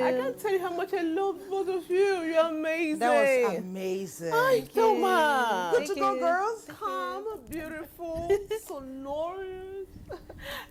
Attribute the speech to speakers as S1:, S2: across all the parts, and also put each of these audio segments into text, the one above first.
S1: I can't tell you how much I love both of you. You're amazing.
S2: That was amazing.
S1: Hi, Thomas.
S2: Good to go, girls.
S1: Calm, beautiful, sonorous.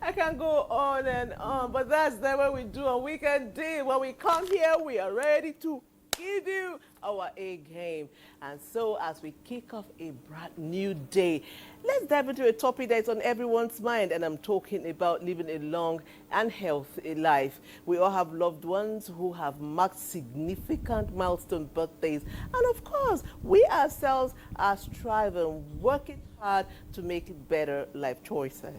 S1: I can go on and on, but that's the way we do on Weekend Day. When we come here, we are ready to give you our A game. And so as we kick off a brand new day, let's dive into a topic that's on everyone's mind, and I'm talking about living a long and healthy life. We all have loved ones who have marked significant milestone birthdays, and of course we ourselves are striving, working hard to make better life choices.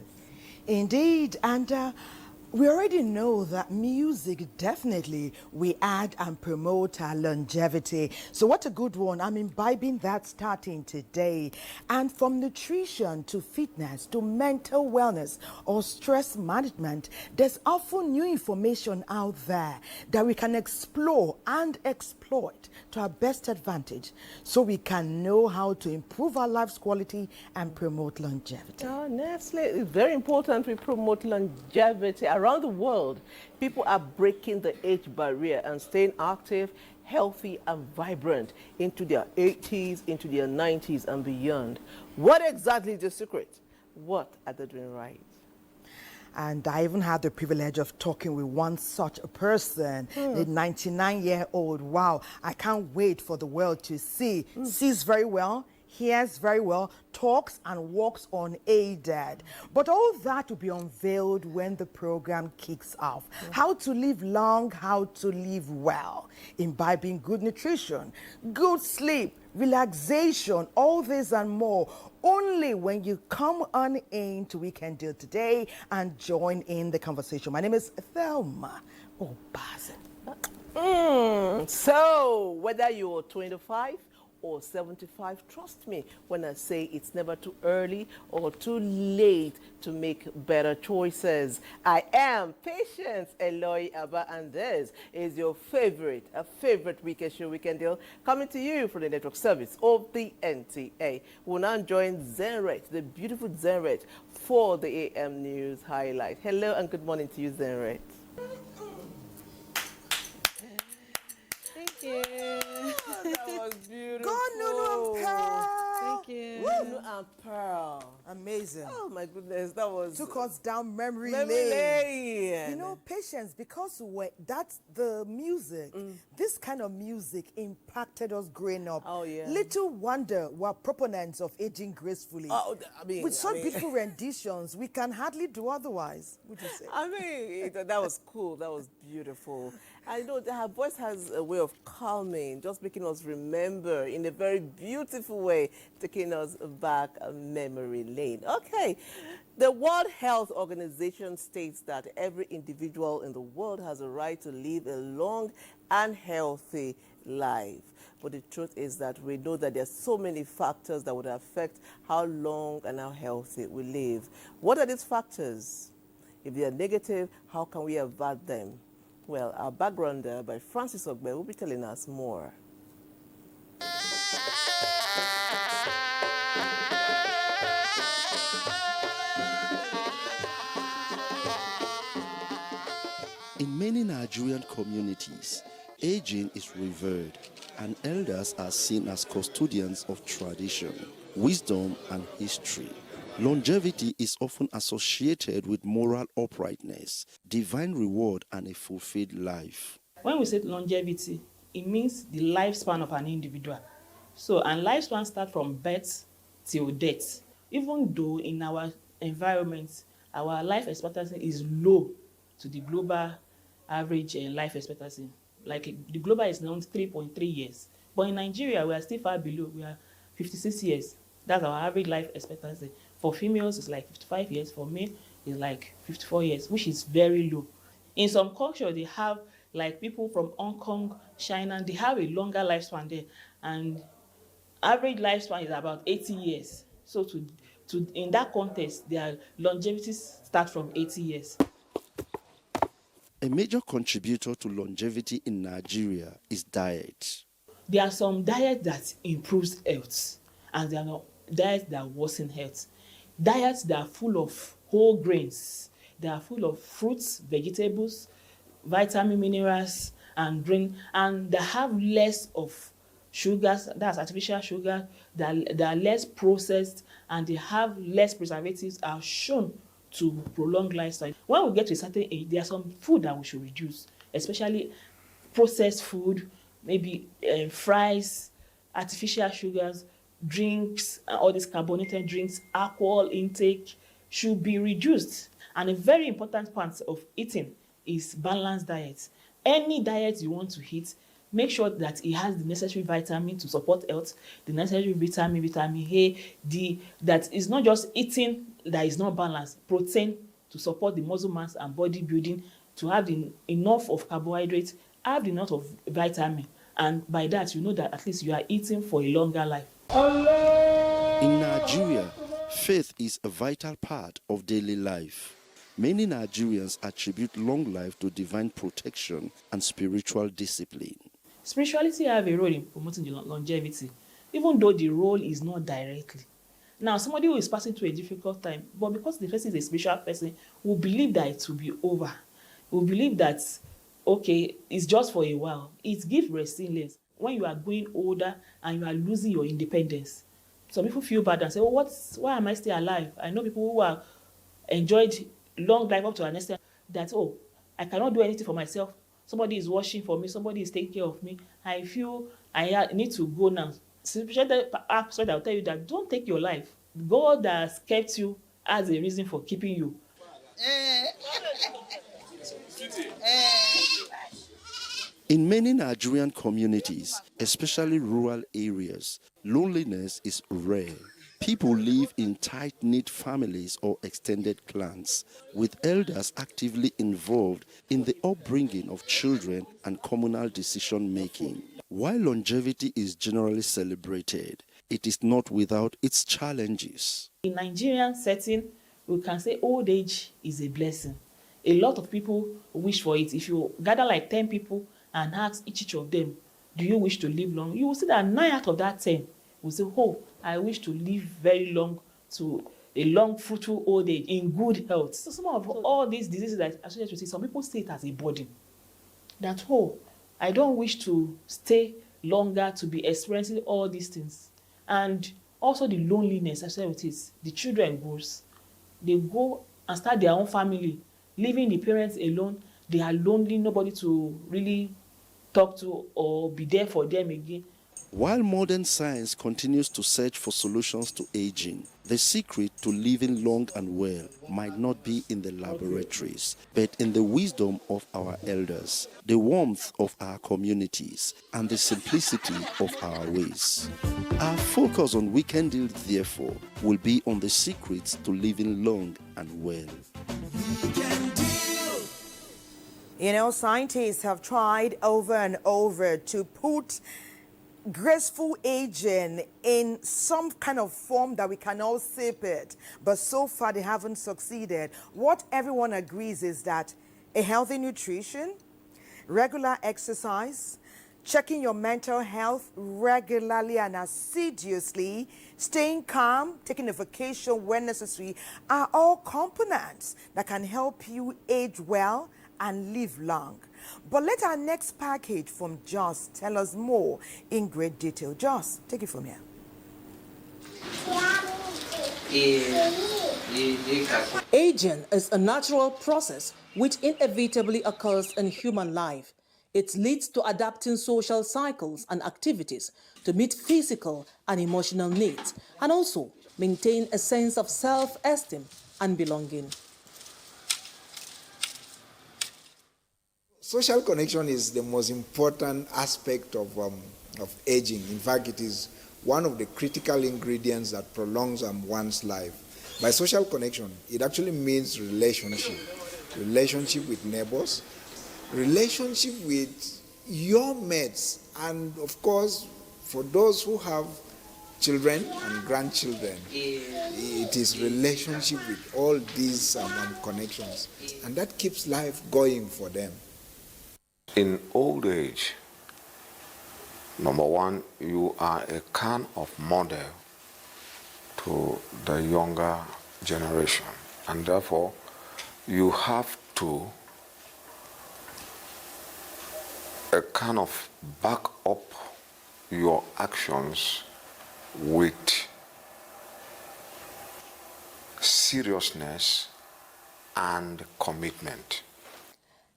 S2: Indeed, and we already know that music definitely we add and promote our longevity. So what a good one. I'm imbibing that starting today. And from nutrition to fitness to mental wellness or stress management, there's often new information out there that we can explore and exploit to our best advantage so we can know how to improve our life's quality and promote longevity.
S1: Oh, absolutely. It's very important we promote longevity. Around the world, people are breaking the age barrier and staying active, healthy, and vibrant into their 80s, into their 90s, and beyond. What exactly is the secret? What are they doing right?
S2: And I even had the privilege of talking with one such a person, a 99-year-old. Wow, I can't wait for the world to see. Sees very well, hears very well, talks and walks unaided. But all that will be unveiled when the program kicks off. How to live long, how to live well, imbibing good nutrition, good sleep, relaxation, all this and more, only when you come on in to Weekend Deal today and join in the conversation. My name is Thelma Obazen.
S1: So, whether you're 25 or 75, trust me when I say it's never too early or too late to make better choices. I am Patience Eloy Abba, and this is your favorite weekend show, Weekend Deal, coming to you from the network service of the NTA. We'll now join Zenret, the beautiful Zenret, for the AM News highlight. Hello and good morning to you, Zenret.
S3: Thank you.
S1: That was beautiful.
S2: Go Nunu and Pearl.
S3: Thank you.
S1: Nunu and Pearl.
S2: Amazing.
S1: Oh my goodness, that was
S2: Took us down memory
S1: memory
S2: lane.
S1: lane.
S2: You know, Patience, because that's the music, this kind of music impacted us growing up.
S1: Oh, yeah.
S2: Little wonder we're proponents of aging gracefully.
S1: Oh, I mean,
S2: With such beautiful renditions, we can hardly do otherwise, would you say?
S1: I mean, that was cool. That was beautiful. I know that her voice has a way of calming, just making us remember in a very beautiful way, taking us back a memory lane. Okay. The World Health Organization states that every individual in the world has a right to live a long and healthy life. But the truth is that we know that there are so many factors that would affect how long and how healthy we live. What are these factors? If they are negative, how can we avert them? Well, our backgrounder by Francis Ogbe will be telling us more.
S4: In many Nigerian communities, aging is revered, and elders are seen as custodians of tradition, wisdom, and history. Longevity is often associated with moral uprightness, divine reward, and a fulfilled life.
S3: When we say longevity, it means the lifespan of an individual. So, and lifespan starts from birth till death. Even though in our environment, our life expectancy is low to the global average life expectancy. Like the global is now 3.3 years. But in Nigeria, we are still far below. We are 56 years. That's our average life expectancy. For females, it's like 55 years. For men, it's like 54 years, which is very low. In some cultures, they have, like people from Hong Kong, China, they have a longer lifespan there. And average lifespan is about 80 years. So in that context, their longevity starts from 80 years.
S4: A major contributor to longevity in Nigeria is diet.
S3: There are some diets that improves health, and there are diets that worsen health. Diets that are full of whole grains, they are full of fruits, vegetables, vitamin, minerals, and drink, and they have less of sugars, that's artificial sugar, that are less processed, and they have less preservatives, are shown to prolong lifestyle. When we get to a certain age, there are some food that we should reduce, especially processed food, maybe fries, artificial sugars, drinks, all these carbonated drinks, alcohol intake should be reduced. And a very important part of eating is balanced diet. Any diet you want to eat, make sure that it has the necessary vitamin to support health, the necessary vitamin A, D, that is not just eating that is not balanced, protein to support the muscle mass and body building, to have enough of carbohydrates, have enough of vitamin, and by that you know that at least you are eating for a longer life.
S4: In Nigeria, faith is a vital part of daily life. Many Nigerians attribute long life to divine protection and spiritual discipline.
S3: Spirituality have a role in promoting the longevity, even though the role is not directly. Now, somebody who is passing through a difficult time, but because the person is a spiritual person, will believe that it will be over. Will believe that, okay, it's just for a while. It gives resilience. When you are growing older and you are losing your independence, some people feel bad and say, oh, why am I still alive? I know people who are enjoyed long life up to an extent that, oh, I cannot do anything for myself. Somebody is watching for me. Somebody is taking care of me. I feel I need to go now. Spiritual aspect, I'll tell you that don't take your life. God has kept you as a reason for keeping you.
S4: In many Nigerian communities, especially rural areas, loneliness is rare. People live in tight-knit families or extended clans, with elders actively involved in the upbringing of children and communal decision-making. While longevity is generally celebrated, it is not without its challenges.
S3: In Nigerian setting, we can say old age is a blessing. A lot of people wish for it. If you gather like 10 people and ask each of them, do you wish to live long? You will see that 9 out of that 10 will say, oh, I wish to live very long, to a long, fruitful old age in good health. So some of all these diseases that associated with it, some people see it as a burden. That, oh, I don't wish to stay longer to be experiencing all these things. And also the loneliness associated with it. The children grows. They go and start their own family, leaving the parents alone. They are lonely, nobody to really talk to or be there for them again.
S4: While modern science continues to search for solutions to aging, the secret to living long and well might not be in the laboratories, but in the wisdom of our elders, the warmth of our communities, and the simplicity of our ways. Our focus on Weekend Deal, therefore, will be on the secrets to living long and well.
S2: You know, scientists have tried over and over to put graceful aging in some kind of form that we can all sip it, but so far they haven't succeeded. What everyone agrees is that a healthy nutrition, regular exercise, checking your mental health regularly and assiduously, staying calm, taking a vacation when necessary, are all components that can help you age well and live long. But let our next package from Joss tell us more in great detail. Joss, take it from here.
S5: Aging is a natural process which inevitably occurs in human life. It leads to adapting social cycles and activities to meet physical and emotional needs, and also maintain a sense of self-esteem and belonging.
S6: Social connection is the most important aspect of aging. In fact, it is one of the critical ingredients that prolongs one's life. By social connection, it actually means relationship with neighbors, relationship with your mates, and of course, for those who have children and grandchildren, it is relationship with all these connections, and that keeps life going for them.
S7: In old age, number one, you are a kind of model to the younger generation, and therefore you have to kind of back up your actions with seriousness and commitment.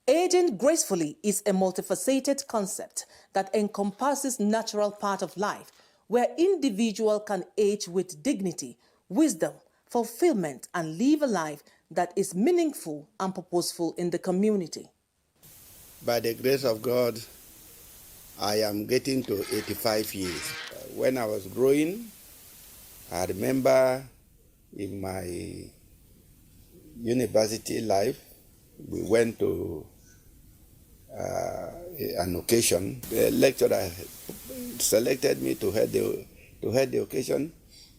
S5: Aging gracefully is a multifaceted concept that encompasses natural part of life where individual can age with dignity, wisdom, fulfillment, and live a life that is meaningful and purposeful in the community.
S8: By the grace of God, I am getting to 85 years. When I was growing, I remember in my university life, we went to an occasion. The lecturer selected me to head the occasion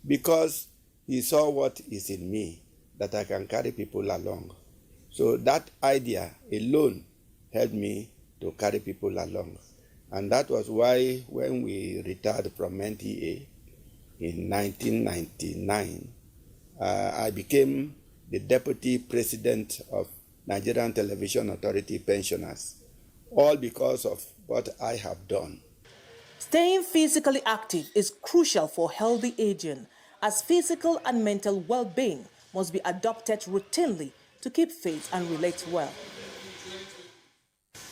S8: because he saw what is in me, that I can carry people along. So that idea alone helped me to carry people along. And that was why when we retired from NTA in 1999, I became the deputy president of Nigerian Television Authority Pensioners, all because of what I have done.
S5: Staying physically active is crucial for healthy aging, as physical and mental well-being must be adopted routinely to keep fit and relate well.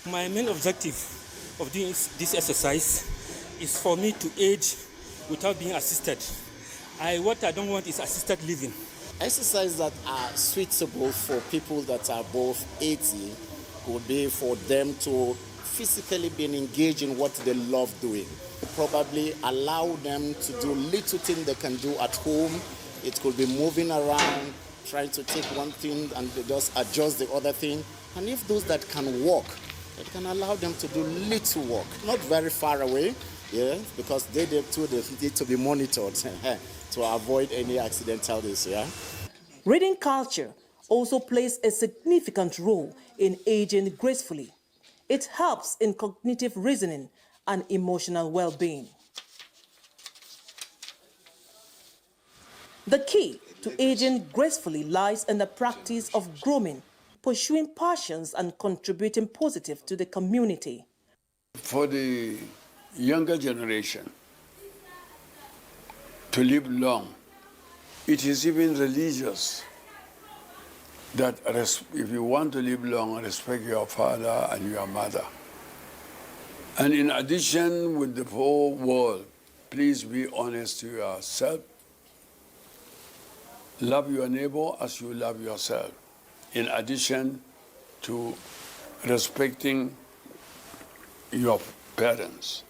S9: My main objective of doing this exercise is for me to age without being assisted. What I don't want is assisted living.
S10: Exercises that are suitable for people that are above 80 would be for them to physically be engaged in what they love doing. Probably allow them to do little things they can do at home. It could be moving around, trying to take one thing and they just adjust the other thing. And if those that can walk, it can allow them to do little work, not very far away, yeah, because they too need to be monitored to avoid any accidentalities, yeah.
S5: Reading culture also plays a significant role in aging gracefully. It helps in cognitive reasoning and emotional well-being. The key to aging gracefully lies in the practice of grooming, pursuing passions and contributing positive to the community.
S11: For the younger generation to live long, it is even religious that if you want to live long, respect your father and your mother. And in addition, with the whole world, please be honest to yourself. Love your neighbor as you love yourself. In addition to respecting your parents.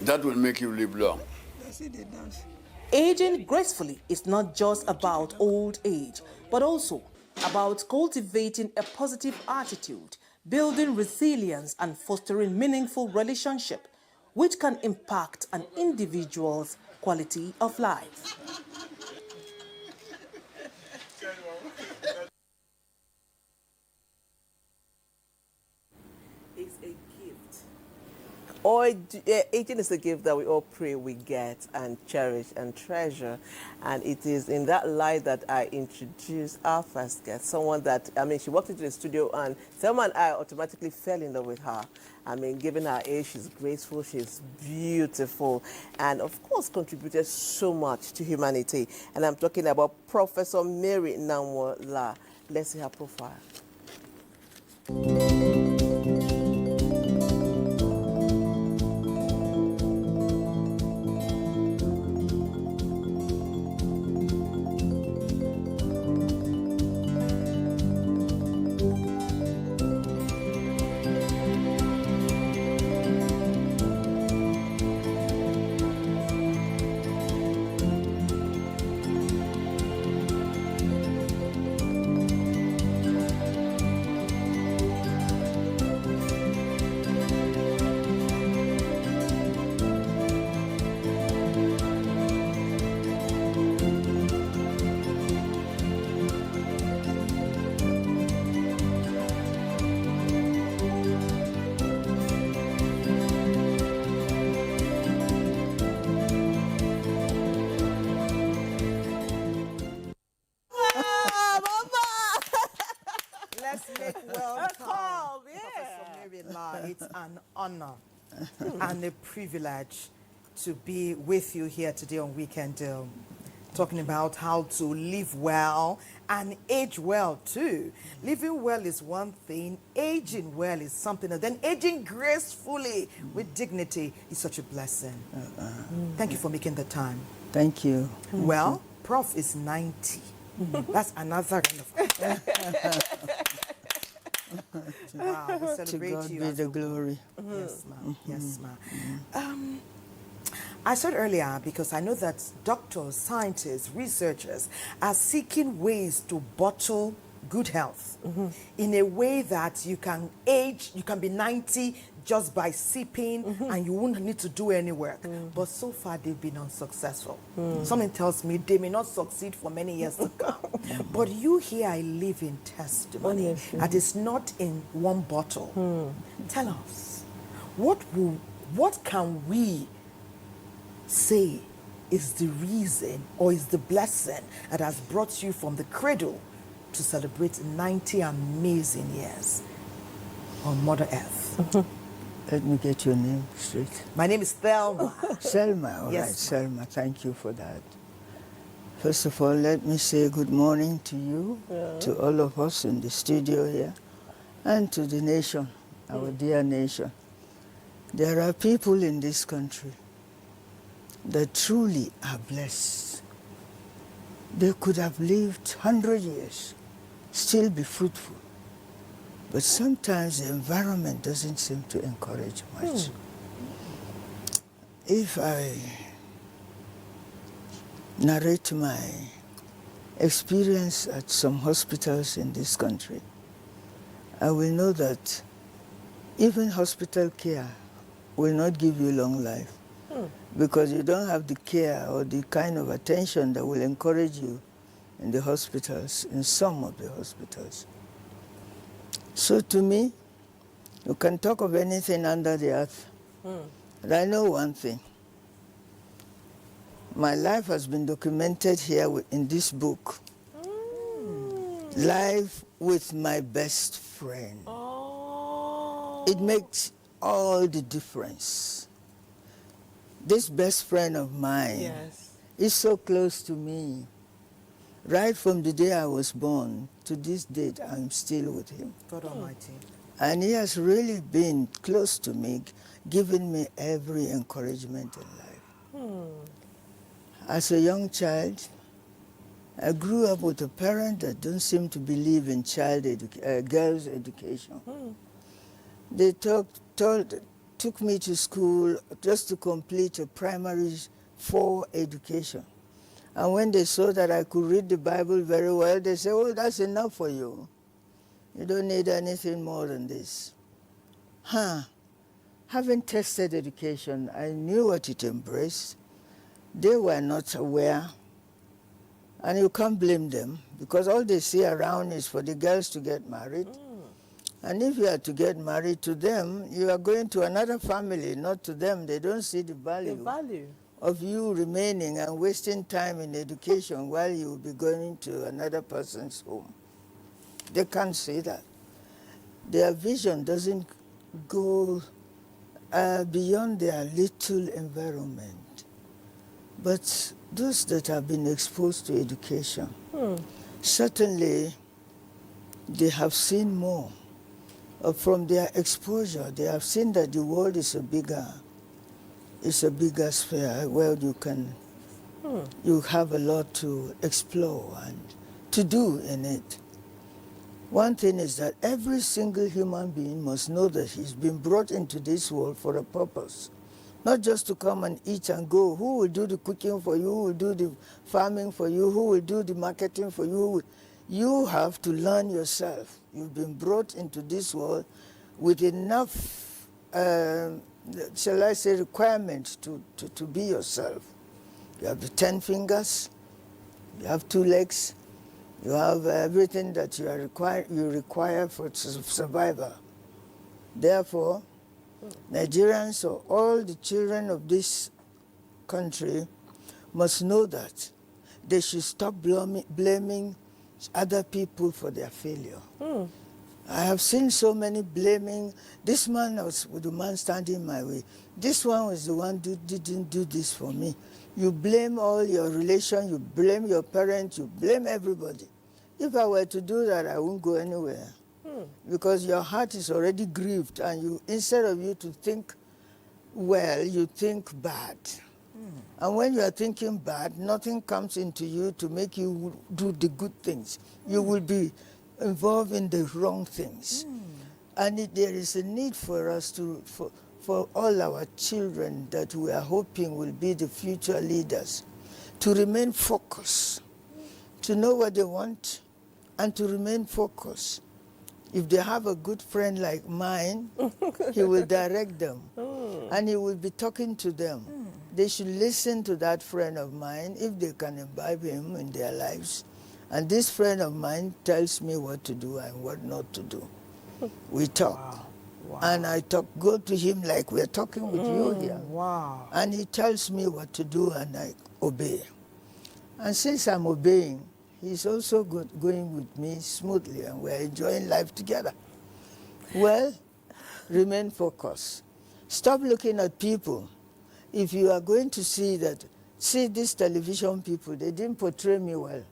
S11: That will make you live long.
S5: Aging gracefully is not just about old age, but also about cultivating a positive attitude, building resilience, and fostering meaningful relationship, which can impact an individual's quality of life.
S1: It's a gift. Aging is a gift that we all pray we get and cherish and treasure. And it is in that light that I introduce our first guest, someone that, she walked into the studio and Selma and I automatically fell in love with her. Given her age, she's graceful, she's beautiful, and of course contributed so much to humanity. And I'm talking about Professor Mary Nanwola. Let's see her profile.
S2: It's an honor and a privilege to be with you here today on Weekend talking about how to live well and age well too. Living well is one thing, aging well is something else. Then aging gracefully with dignity is such a blessing. Thank you for making the time.
S12: Thank you.
S2: Well, Prof is 90. That's another kind of... Wow, we celebrate
S12: To God
S2: you
S12: be
S2: as
S12: the
S2: a-
S12: glory.
S2: Yes, ma'am. Yes, ma'am. I said earlier, because I know that doctors, scientists, researchers are seeking ways to bottle good health in a way that you can age, you can be 90 just by sipping and you won't need to do any work. But so far they've been unsuccessful. Something tells me they may not succeed for many years to come. But you here are a living testimony that is not in one bottle. Tell us, what can we say is the reason or is the blessing that has brought you from the cradle to celebrate 90 amazing years on Mother Earth?
S12: Let me get your name straight.
S2: My name is Thelma.
S12: Selma, all right,
S2: Yes,
S12: Selma, thank you for that. First of all, let me say good morning to you, to all of us in the studio here, and to the nation, our dear nation. There are people in this country that truly are blessed. They could have lived 100 years, still be fruitful. But sometimes the environment doesn't seem to encourage much. If I narrate my experience at some hospitals in this country, I will know that even hospital care will not give you long life because you don't have the care or the kind of attention that will encourage you in the hospitals, in some of the hospitals. So to me, you can talk of anything under the earth, but I know one thing. My life has been documented here in this book. Life with my best friend. It makes all the difference. This best friend of mine is so close to me. Right from the day I was born to this date, I'm still with him.
S2: God Almighty.
S12: And he has really been close to me, giving me every encouragement in life. As a young child, I grew up with a parent that don't seem to believe in girls' education. They took me to school just to complete a primary 4 education. And when they saw that I could read the Bible very well, they said, oh, that's enough for you. You don't need anything more than this. Having tested education, I knew what it embraced. They were not aware. And you can't blame them, because all they see around is for the girls to get married. And if you are to get married to them, you are going to another family, not to them. They don't see the value of you remaining and wasting time in education while you will be going to another person's home. They can't see that. Their vision doesn't go beyond their little environment. But those that have been exposed to education, certainly they have seen more. From their exposure, they have seen that the world is a bigger sphere where you have a lot to explore and to do in it. One thing is that every single human being must know that he's been brought into this world for a purpose. Not just to come and eat and go. Who will do the cooking for you? Who will do the farming for you? Who will do the marketing for you? You have to learn yourself. You've been brought into this world with enough, shall I say, requirements to be yourself. You have the 10 fingers, you have 2 legs, you have everything that you require for survival. Therefore, Nigerians or all the children of this country must know that they should stop blaming other people for their failure. I have seen so many blaming. This man was the man standing in my way. This one was the one who didn't do this for me. You blame all your relation, you blame your parents, you blame everybody. If I were to do that, I won't go anywhere. Because your heart is already grieved, and you, instead of you to think well, you think bad. And when you are thinking bad, nothing comes into you to make you do the good things. You will be involved in the wrong things. And there is a need for us for all our children that we are hoping will be the future leaders to remain focused, to know what they want, and to remain focused. If they have a good friend like mine, he will direct them, and he will be talking to them. They should listen to that friend of mine if they can imbibe him in their lives. And this friend of mine tells me what to do and what not to do. We talk. Wow. And I go to him like we're talking with you here.
S2: Wow.
S12: And he tells me what to do, and I obey. And since I'm obeying, he's also going with me smoothly, and we're enjoying life together. Well, remain focused. Stop looking at people. If you are going to see these television people, they didn't portray me well.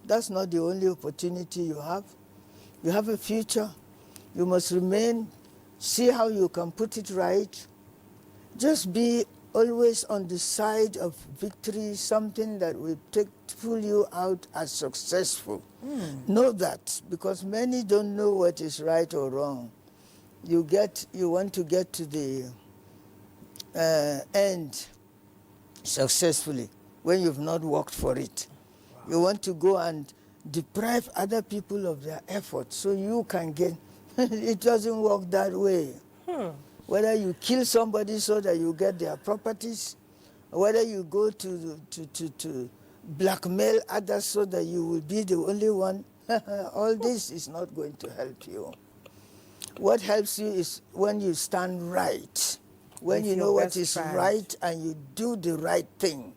S12: That's not the only opportunity you have. You have a future. You must see how you can put it right. Just be always on the side of victory, something that will pull you out as successful. Know that, because many don't know what is right or wrong. You want to get to the end successfully when you've not worked for it. Wow. You want to go and deprive other people of their effort so you can get. It doesn't work that way. Whether you kill somebody so that you get their properties, or whether you go to blackmail others so that you will be the only one, all this is not going to help you. What helps you is when you stand right, when you know what is right and you do the right thing.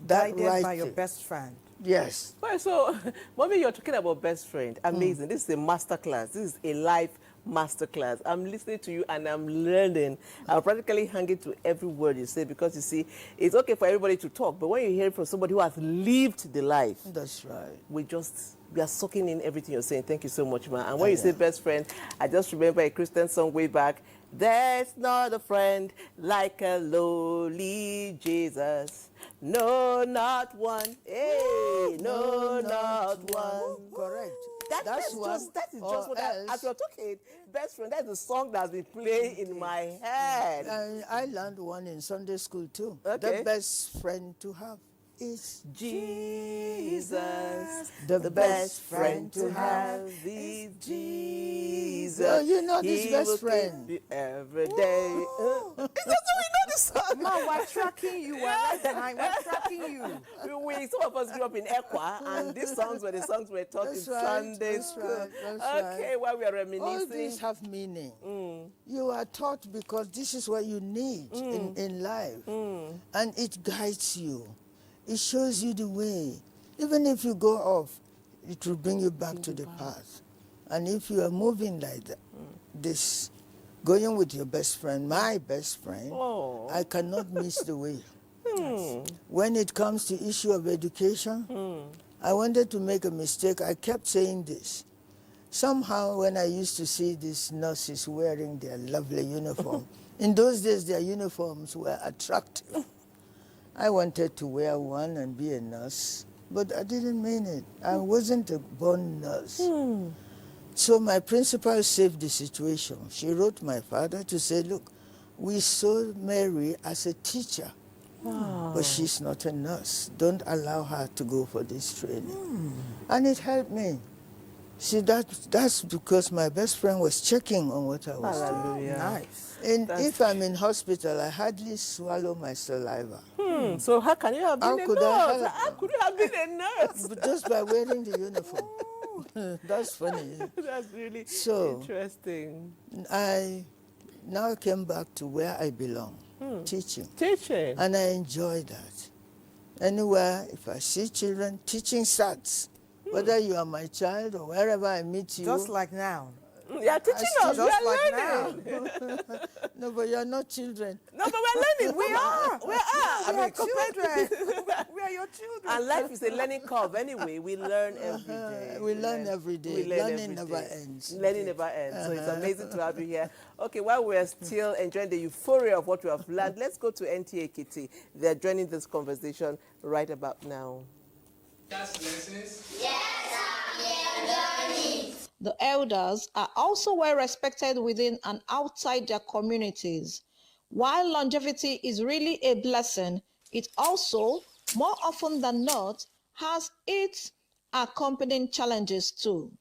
S12: That
S2: Guided
S12: right
S2: by your
S12: thing.
S2: best friend.
S12: Yes.
S1: Well, so, Mommy, you're talking about best friend. Amazing. This is a master class. This is a life masterclass. I'm listening to you and I'm learning. I'm practically hanging to every word you say, because you see, it's okay for everybody to talk, but when you hear it from somebody who has lived the life,
S12: that's right.
S1: We are soaking in everything you're saying. Thank you so much, ma. And when you say best friend, I just remember a Christian song way back. There's not a friend like a lowly Jesus. No, not one. Hey, no, not one.
S12: Correct.
S1: That is just what as you're talking, best friend, that's the song that's been playing in my head.
S12: I learned one in Sunday school too.
S1: Okay.
S12: The best friend to have is
S1: Jesus.
S12: The
S1: best friend to have is Jesus.
S12: Oh, you know this best friend.
S1: Keep you every day. It's just so we know this song.
S2: Ma, we're tracking you. We're right behind. We're tracking you.
S1: Some of us grew up in Ekwa, and these songs were the songs we were taught in Sunday school. Okay, while we are reminiscing.
S12: All these have meaning. You are taught because this is what you need in life. And it guides you. It shows you the way. Even if you go off, it will bring you back to the path. And if you are moving like that, this, going with your best friend, my best friend, I cannot miss the way. When it comes to issue of education, I wanted to make a mistake. I kept saying this. Somehow when I used to see these nurses wearing their lovely uniform, in those days their uniforms were attractive. I wanted to wear one and be a nurse, but I didn't mean it. I wasn't a born nurse. So my principal saved the situation. She wrote my father to say, look, we saw Mary as a teacher, but she's not a nurse. Don't allow her to go for this training. And it helped me. See, that's because my best friend was checking on what I was doing.
S2: Nice.
S12: And if I'm in hospital, I hardly swallow my saliva.
S1: So how can you have been a nurse? How could you have been a nurse?
S12: Just by wearing the uniform. That's funny.
S1: That's really interesting.
S12: I now came back to where I belong, teaching.
S1: Teaching.
S12: And I enjoy that. Anywhere, if I see children, teaching starts. Whether you are my child or wherever I meet you.
S2: Just like now.
S1: You are teaching us. We
S2: Just
S1: are
S2: like
S1: learning.
S12: No, but you're not children.
S1: No, but we're learning. We are. We are. I mean,
S2: Children. We are your children.
S1: And life is a learning curve anyway. We learn every day.
S12: We learn every day.
S1: We learn
S12: Learning
S1: every
S12: never
S1: day.
S12: ends.
S1: Learning never ends. So it's amazing to have you here. Okay, while we're still enjoying the euphoria of what we have learned, let's go to NTA Kitty. They're joining this conversation right about now.
S13: The elders are also well respected within and outside their communities. While longevity is really a blessing, it also, more often than not, has its accompanying challenges too.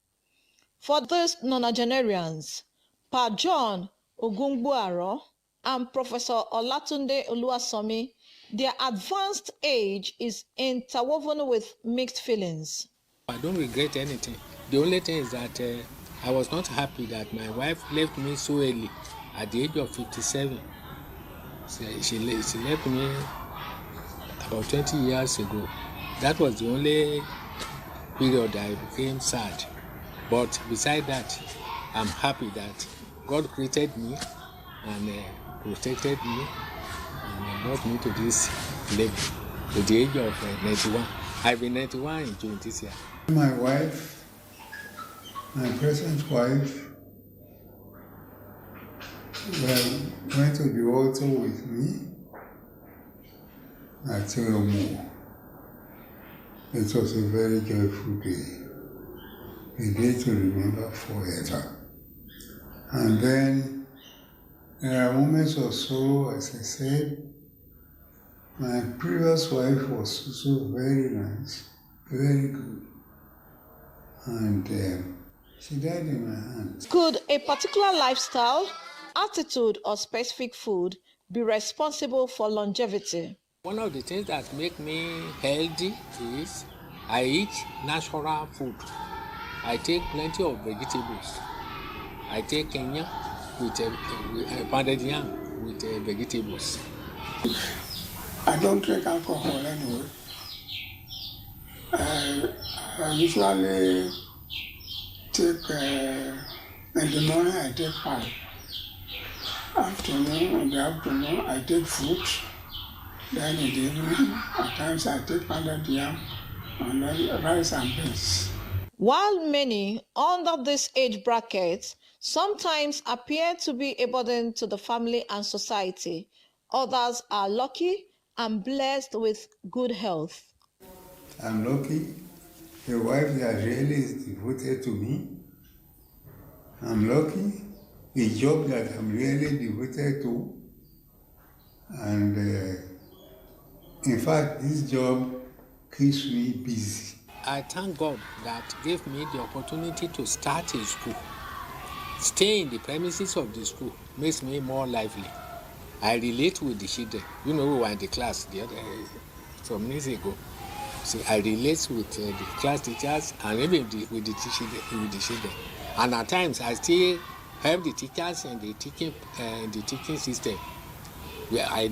S13: For these nonagenarians, Pa John Ogungbuaro and Professor Olatunde Oluwasomi, their advanced age is interwoven with mixed feelings.
S14: I don't regret anything. The only thing is that I was not happy that my wife left me so early at the age of 57. She left me about 20 years ago. That was the only period I became sad. But beside that, I'm happy that God created me and protected me and brought me to this level, to the age of 91. I've been 91 in June this year.
S11: My wife, my present wife, went to the altar with me at Tiromo. It was a very joyful day, a day to remember forever. And then there are moments of sorrow, as I said. My previous wife was also very nice, very good. And she died in my hands.
S13: Could a particular lifestyle, attitude, or specific food be responsible for longevity?
S14: One of the things that make me healthy is I eat natural food. I take plenty of vegetables. I take Kenya with pounded yam with vegetables.
S11: I don't drink alcohol anyway. I usually take, in the morning I take 5. In the afternoon I take fruit. Then in the evening, at times I take pounded yam and then rice and beans.
S13: While many under this age bracket sometimes appear to be a burden to the family and society, others are lucky and blessed with good health.
S11: I'm lucky. The wife that really is devoted to me. I'm lucky. A job that I'm really devoted to. And in fact, this job keeps me busy.
S14: I thank God that gave me the opportunity to start a school. Staying in the premises of the school makes me more lively. I relate with the children. You know, we were in the class the other some minutes ago. So I relate with the class teachers and even with the children. And at times I still help the teachers in the teaching system. Where I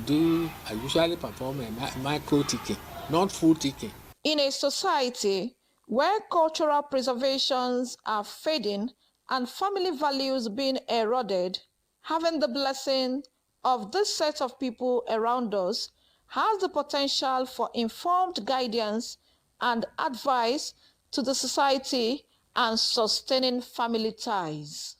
S14: usually perform a micro teaching, not full teaching.
S13: In a society where cultural preservations are fading and family values being eroded, having the blessing of this set of people around us has the potential for informed guidance and advice to the society and sustaining family ties.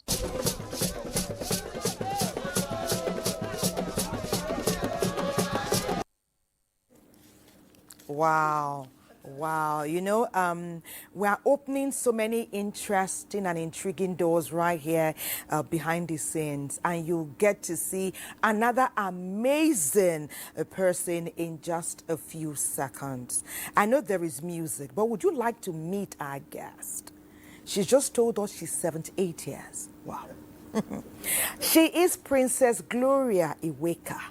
S2: Wow. Wow. You know, we are opening so many interesting and intriguing doors right here behind the scenes. And you get to see another amazing person in just a few seconds. I know there is music, but would you like to meet our guest? She's just told us she's 78 years. Wow. She is Princess Gloria Iweka.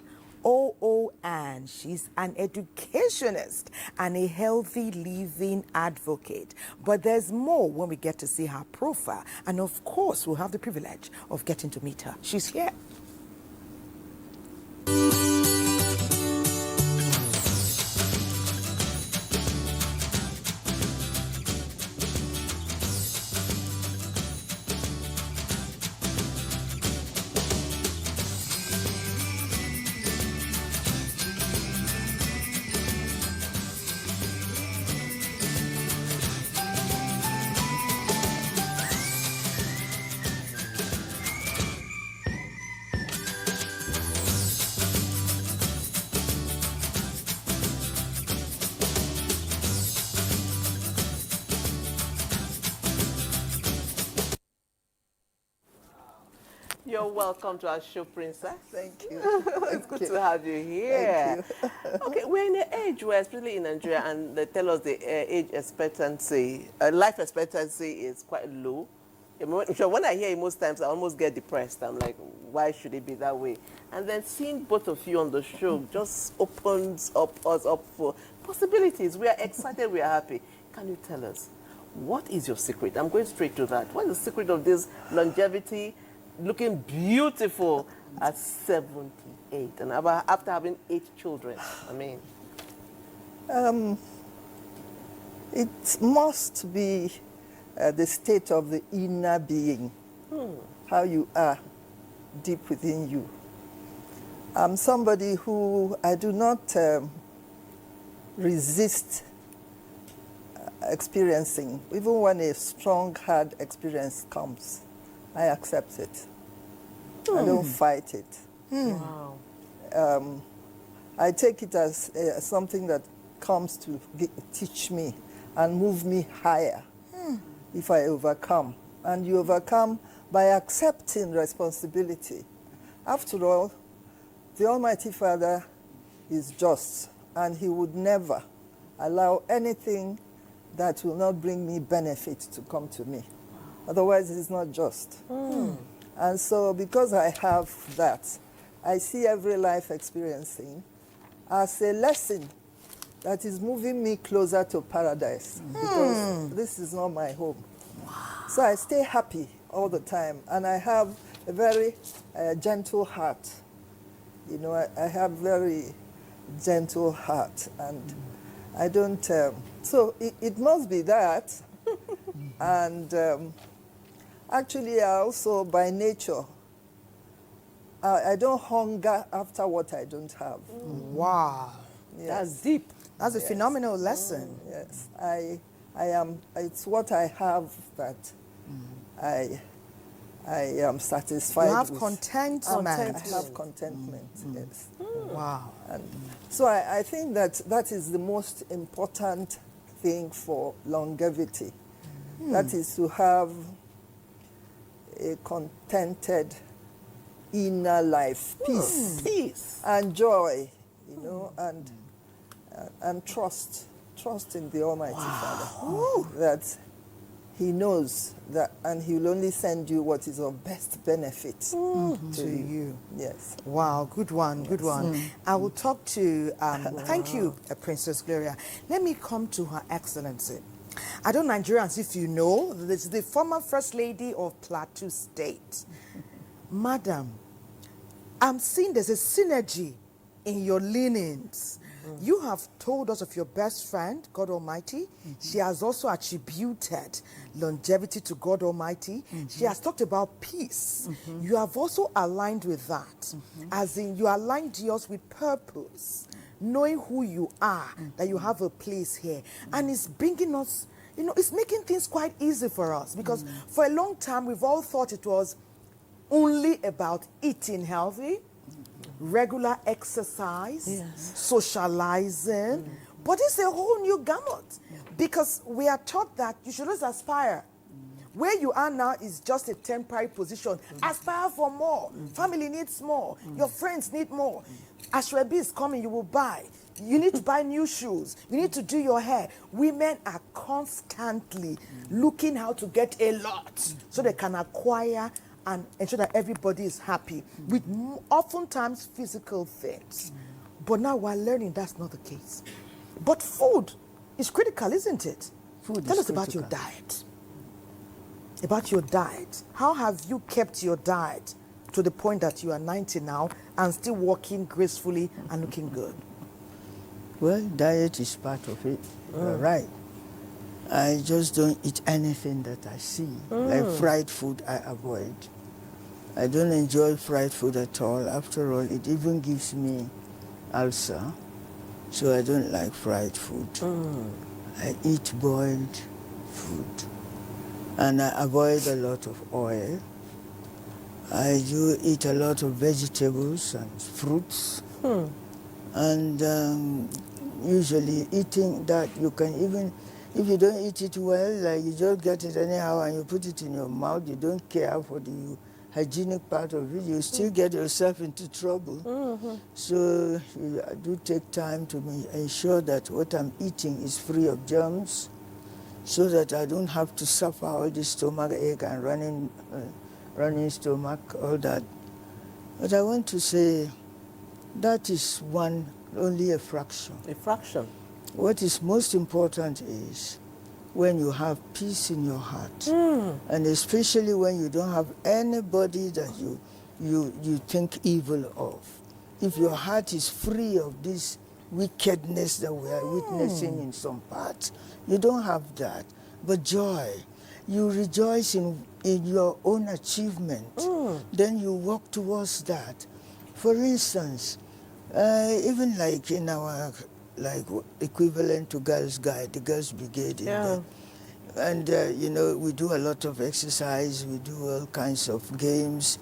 S2: OON. She's an educationist and a healthy living advocate. But there's more when we get to see her profile. And of course, we'll have the privilege of getting to meet her. She's here.
S1: You're welcome to our show, Princess.
S12: Thank you.
S1: It's good to have you here.
S12: Thank you.
S1: Okay, we're in an age where, especially in Nigeria, and they tell us the age expectancy, life expectancy is quite low. So when I hear it most times, I almost get depressed. I'm like, why should it be that way? And then seeing both of you on the show just opens us up for possibilities. We are excited, we are happy. Can you tell us, what is your secret? I'm going straight to that. What is the secret of this longevity, looking beautiful at 78 and after having 8 children? I mean,
S12: it must be the state of the inner being, how you are deep within you. I'm somebody who I do not resist experiencing. Even when a strong, hard experience comes, I accept it. I don't fight it.
S1: wow.
S12: I take it as something that comes to teach me and move me higher if I overcome. And you overcome by accepting responsibility. After all, the Almighty Father is just, and He would never allow anything that will not bring me benefit to come to me. Otherwise, it is not just. And so, because I have that, I see every life experiencing as a lesson that is moving me closer to paradise, because this is not my home. So I stay happy all the time, and I have a very gentle heart. You know, I have very gentle heart, and I don't, so it must be that. And actually, I also, by nature, I don't hunger after what I don't have.
S2: Wow.
S12: Yes.
S2: That's deep. That's a
S12: Yes.
S2: phenomenal lesson.
S12: Yes, I am, it's what I have that I am satisfied
S2: You have
S12: with.
S2: contentment.
S12: I have contentment, yes.
S2: Wow.
S12: And so I think that is the most important thing for longevity. That is to have a contented inner life, peace, and joy, you know, and trust in the Almighty Father, that He knows that, and He will only send you what is of best benefit to you. Yes.
S2: Wow, good one, good one. I will talk to, thank you, Princess Gloria. Let me come to Her Excellency. I don't know, Nigerians, if you know, this is the former First Lady of Plateau State. Madam, I'm seeing there's a synergy in your leanings. You have told us of your best friend, God Almighty. She has also attributed longevity to God Almighty. She has talked about peace. You have also aligned with that. As in, you aligned yours with purpose, knowing who you are, that you have a place here. And it's bringing us, you know, it's making things quite easy for us. Because for a long time, we've all thought it was only about eating healthy, regular exercise, socializing, but it's a whole new gamut, because we are taught that you should always aspire. Where you are now is just a temporary position. Aspire for more. Family needs more. Your friends need more. Ashwebi is coming, you will buy. You need to buy new shoes. You need to do your hair. Women are constantly looking how to get a lot so they can acquire and ensure that everybody is happy with oftentimes physical things. But now we're learning that's not the case. But food is critical, isn't it? Tell us about your diet. About your diet. How have you kept your diet to the point that you are 90 now and still walking gracefully and looking good?
S12: Well, diet is part of it. You're right. I just don't eat anything that I see. Like fried food, I avoid. I don't enjoy fried food at all. After all, it even gives me ulcer. So I don't like fried food. I eat boiled food. And I avoid a lot of oil. I do eat a lot of vegetables and fruits. And usually eating that, you can even, if you don't eat it well, like you just get it anyhow and you put it in your mouth, you don't care how you hygienic part of it, you still get yourself into trouble. So I do take time to ensure that what I'm eating is free of germs, so that I don't have to suffer all this stomach ache and running stomach, all that. But I want to say that is only a fraction.
S1: A fraction.
S12: What is most important is when you have peace in your heart, and especially when you don't have anybody that you think evil of. If your heart is free of this wickedness that we are witnessing in some parts, you don't have that. But joy, you rejoice in your own achievement. Then you work towards that. For instance, even like in our equivalent to Girls Guide, the Girls Brigade. And you know, we do a lot of exercise, we do all kinds of games,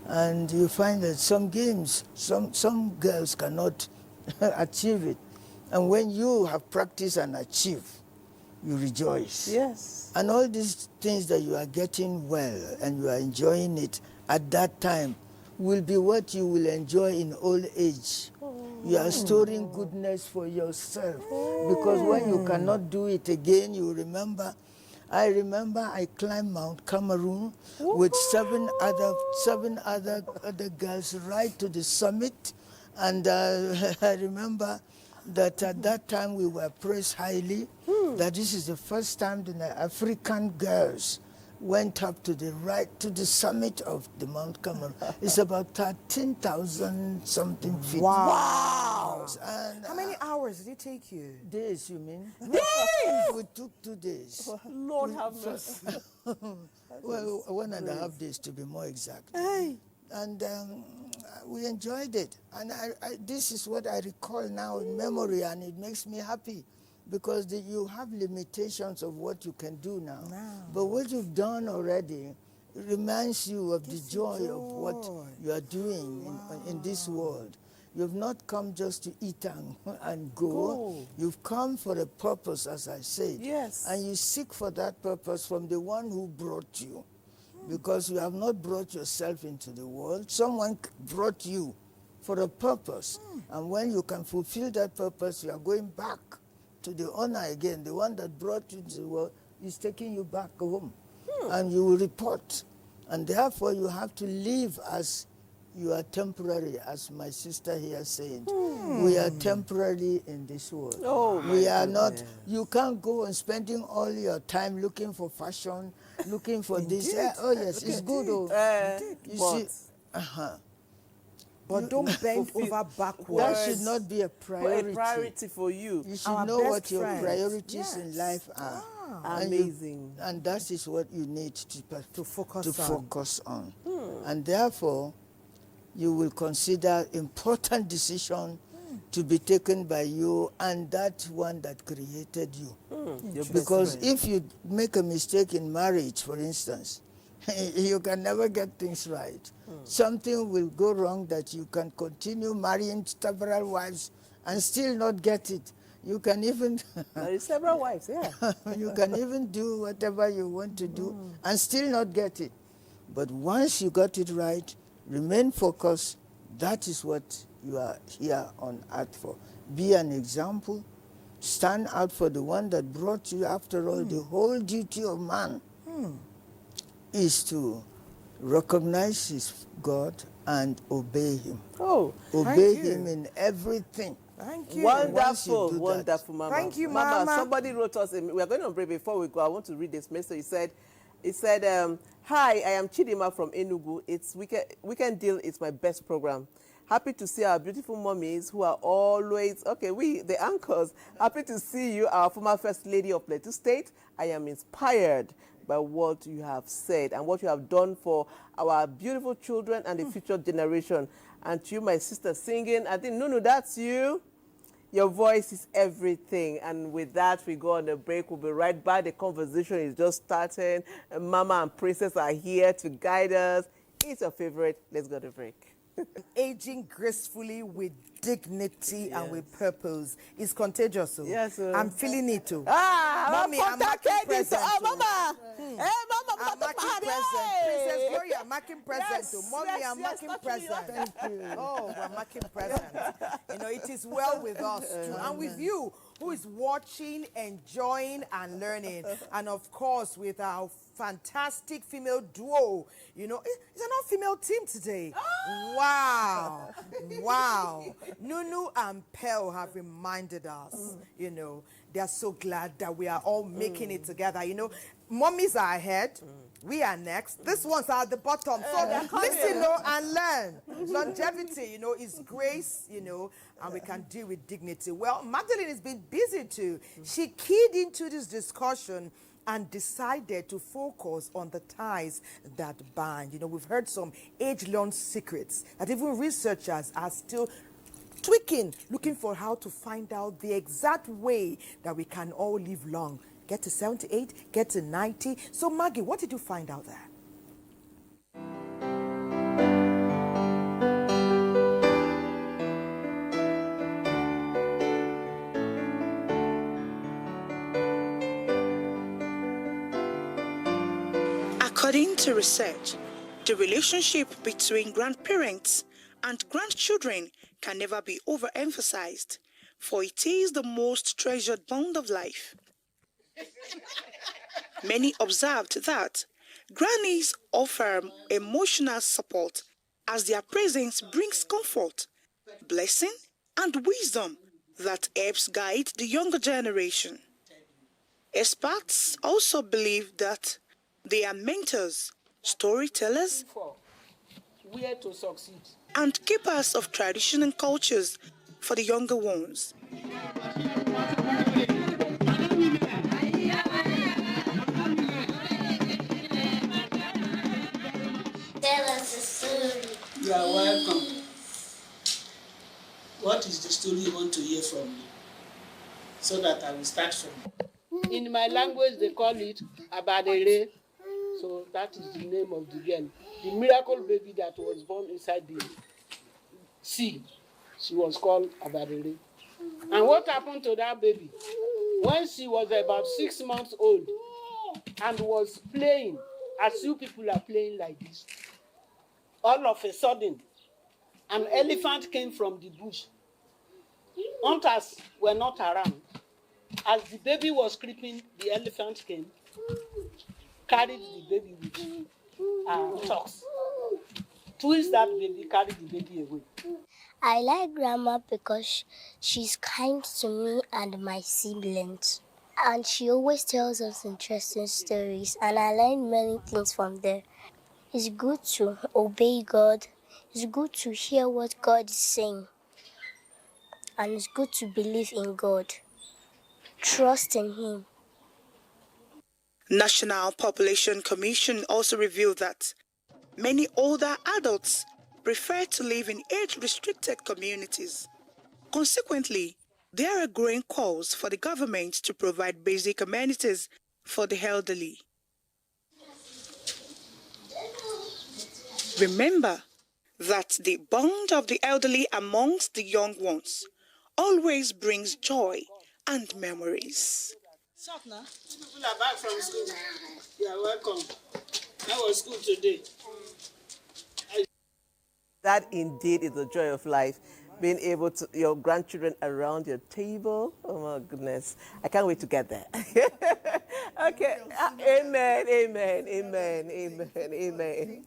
S12: and you find that some games, some girls cannot achieve it. And when you have practiced and achieved, you rejoice.
S1: Yes.
S12: And all these things that you are getting well and you are enjoying it at that time will be what you will enjoy in old age. You are storing goodness for yourself, because when you cannot do it again, you remember. I remember I climbed Mount Cameroon with seven other girls right to the summit, and I remember that at that time we were praised highly, that this is the first time the African girls went up to the summit of the Mount Cameroon. It's about 13,000 something feet.
S2: Wow!
S12: And,
S2: how many hours did it take you?
S12: Days, you mean?
S2: Days!
S12: We took 2 days.
S1: Lord have mercy.
S12: Well, 1.5 days to be more exact.
S2: Hey.
S12: And we enjoyed it. And this is what I recall now in memory, and it makes me happy, because you have limitations of what you can do now. But what you've done already reminds you of the joy of what you are doing in this world. You've not come just to eat and go. You've come for a purpose, as I said.
S1: Yes.
S12: And you seek for that purpose from the one who brought you. Because you have not brought yourself into the world. Someone brought you for a purpose. And when you can fulfill that purpose, you are going back to the owner again. The one that brought you to the world is taking you back home. And you will report. And therefore, you have to live as you are temporary, as my sister here said. We are temporary in this world. We are not, you can't go and spending all your time looking for fashion, looking for this. Oh yes, it's good. You see,
S2: but don't bend over backwards.
S12: That should not be a priority.
S1: A priority for you.
S12: You should know what your priorities in life are.
S1: Amazing.
S12: And that is what you need to focus on. And therefore, you will consider important decision to be taken by you and that one that created you. Because if you make a mistake in marriage, for instance, you can never get things right. Something will go wrong that you can continue marrying several wives and still not get it. You can even...
S1: There is several wives,
S12: you can even do whatever you want to do and still not get it. But once you got it right, remain focused. That is what you are here on earth for. Be an example. Stand out for the one that brought you. After all, the whole duty of man is to recognize his God and obey him. Obey him in everything.
S2: Thank you.
S1: Wonderful, wonderful, Mama.
S2: Thank you, Mama.
S1: Somebody wrote us, we are going on break. Before we go, I want to read this message. He said, hi, I am Chidima from Enugu. It's Weekend Deal is my best program. Happy to see our beautiful mummies who are always, the anchors. Happy to see you, our former First Lady of Plateau State. I am inspired by what you have said and what you have done for our beautiful children and the future generation. And to you, my sister, singing, I think, Nunu, that's you. Your voice is everything. And with that, we go on a break. We'll be right back. The conversation is just starting. Mama and Princess are here to guide us. It's your favorite. Let's go to break.
S2: Aging gracefully with dignity and with purpose is contagious.
S1: Yes,
S2: I'm feeling it too.
S1: Mommy,
S2: I'm happy present.
S1: Mama. Hey, Mama,
S2: I'm marking present. Princess Gloria, marking present.
S1: Yes,
S2: Mommy,
S1: yes,
S2: I'm
S1: yes,
S2: marking
S1: touch me,
S2: present.
S1: Thank you.
S2: Oh, we're marking present. You know, it is well with us too. And with you, who is watching, enjoying, and learning. And of course, with our fantastic female duo. You know, it's an all-female team today. Wow. Wow. Nunu and Pearl have reminded us, you know, they are so glad that we are all making it together. You know, mummies are ahead. We are next. These ones are at the bottom. So listen, and learn. Longevity, you know, is grace, you know, and we can deal with dignity. Well, Magdalene has been busy too. She keyed into this discussion and decided to focus on the ties that bind. You know, we've heard some age-long secrets that even researchers are still tweaking, looking for how to find out the exact way that we can all live long. Get to 78, get to 90. So Maggie, what did you find out there?
S15: According to research, the relationship between grandparents and grandchildren can never be overemphasized, for it is the most treasured bond of life. Many observed that grannies offer emotional support as their presence brings comfort, blessing, and wisdom that helps guide the younger generation. Experts also believe that they are mentors, storytellers,
S3: Where to succeed.
S15: and keepers of tradition and cultures for the younger ones.
S16: Tell us a story.
S17: You are welcome. What is the story you want to hear from me? So that I will start from.
S3: In my language, they call it Abadere. So that is the name of the girl. The miracle baby that was born inside the sea. She was called Abadere. And what happened to that baby? When she was about 6 months old and was playing, as you people are playing like this, all of a sudden, an elephant came from the bush. Hunters were not around. As the baby was creeping, the elephant came, carried the baby with tucks. Twist that baby, carried the baby away.
S16: I like Grandma because she's kind to me and my siblings. And she always tells us interesting stories, and I learn many things from there. It's good to obey God. It's good to hear what God is saying. And it's good to believe in God. Trust in Him.
S15: National Population Commission also revealed that many older adults prefer to live in age-restricted communities. Consequently, there are growing calls for the government to provide basic amenities for the elderly. Remember that the bond of the elderly amongst the young ones always brings joy and memories.
S17: People are back from school. You are welcome. How was school today?
S1: That indeed is the joy of life. Being able to, your grandchildren around your table. Oh my goodness. I can't wait to get there. Okay. Amen, amen, amen, amen, amen.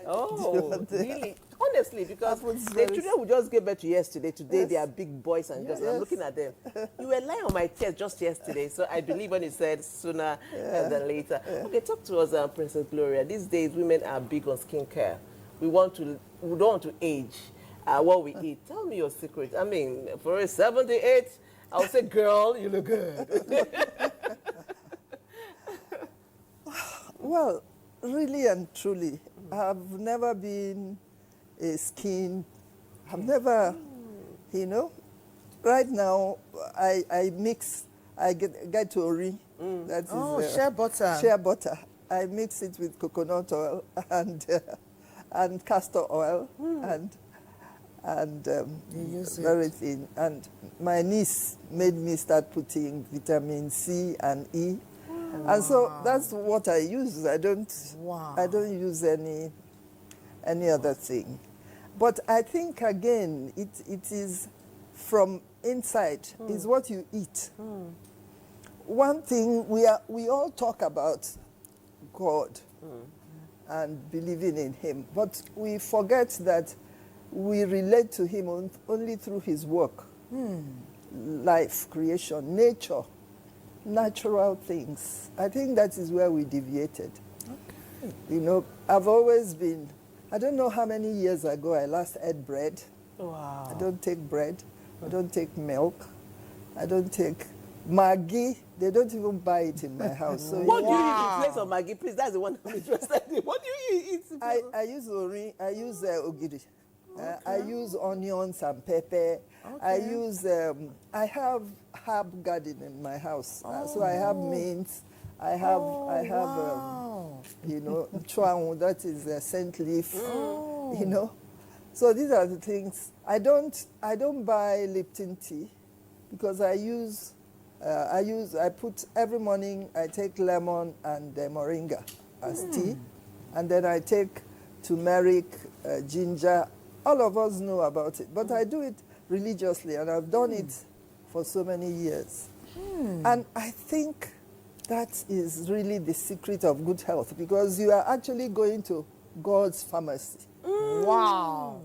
S1: Oh, really? Honestly, because the children we just gave birth to yesterday, today they are big boys and girls. I'm looking at them. You were lying on my chest just yesterday, so I believe when you said sooner than later. Okay, talk to us, Princess Gloria. These days, women are big on skincare. We don't want to age. What we eat. Tell me your secret. I mean, for a 78, I would say, girl, you look good.
S18: Well, really and truly, I've never been a skin. I've never, you know. Right now, I mix. I get to ori. That is
S2: shea butter.
S18: Shea butter. I mix it with coconut oil and castor oil and very thin. And my niece made me start putting vitamin C and E And so that's what I use. I don't use any other thing. But I think, again, it is from inside, is what you eat. One thing, we all talk about God and believing in him, but we forget that we relate to him only through his work, life, creation, nature, natural things. I think that is where we deviated. Okay. You know, I've always been, I don't know how many years ago I last ate bread.
S1: Wow.
S18: I don't take bread. I don't take milk. I don't take Maggi. They don't even buy it in my house. So
S1: what do you eat in place of Maggi? Please, that's the one I'm interested in. What do you eat?
S18: I use ogiri. I use onions and pepper. I use, I have herb garden in my house. So I have mint. I have, you know, chuang, that is a leaf, you know. So these are the things. I don't buy Lipton tea because I put every morning, I take lemon and moringa as tea. And then I take turmeric, ginger. All of us know about it, but I do it religiously, and I've done it for so many years. And I think that is really the secret of good health, because you are actually going to God's pharmacy.
S2: Wow.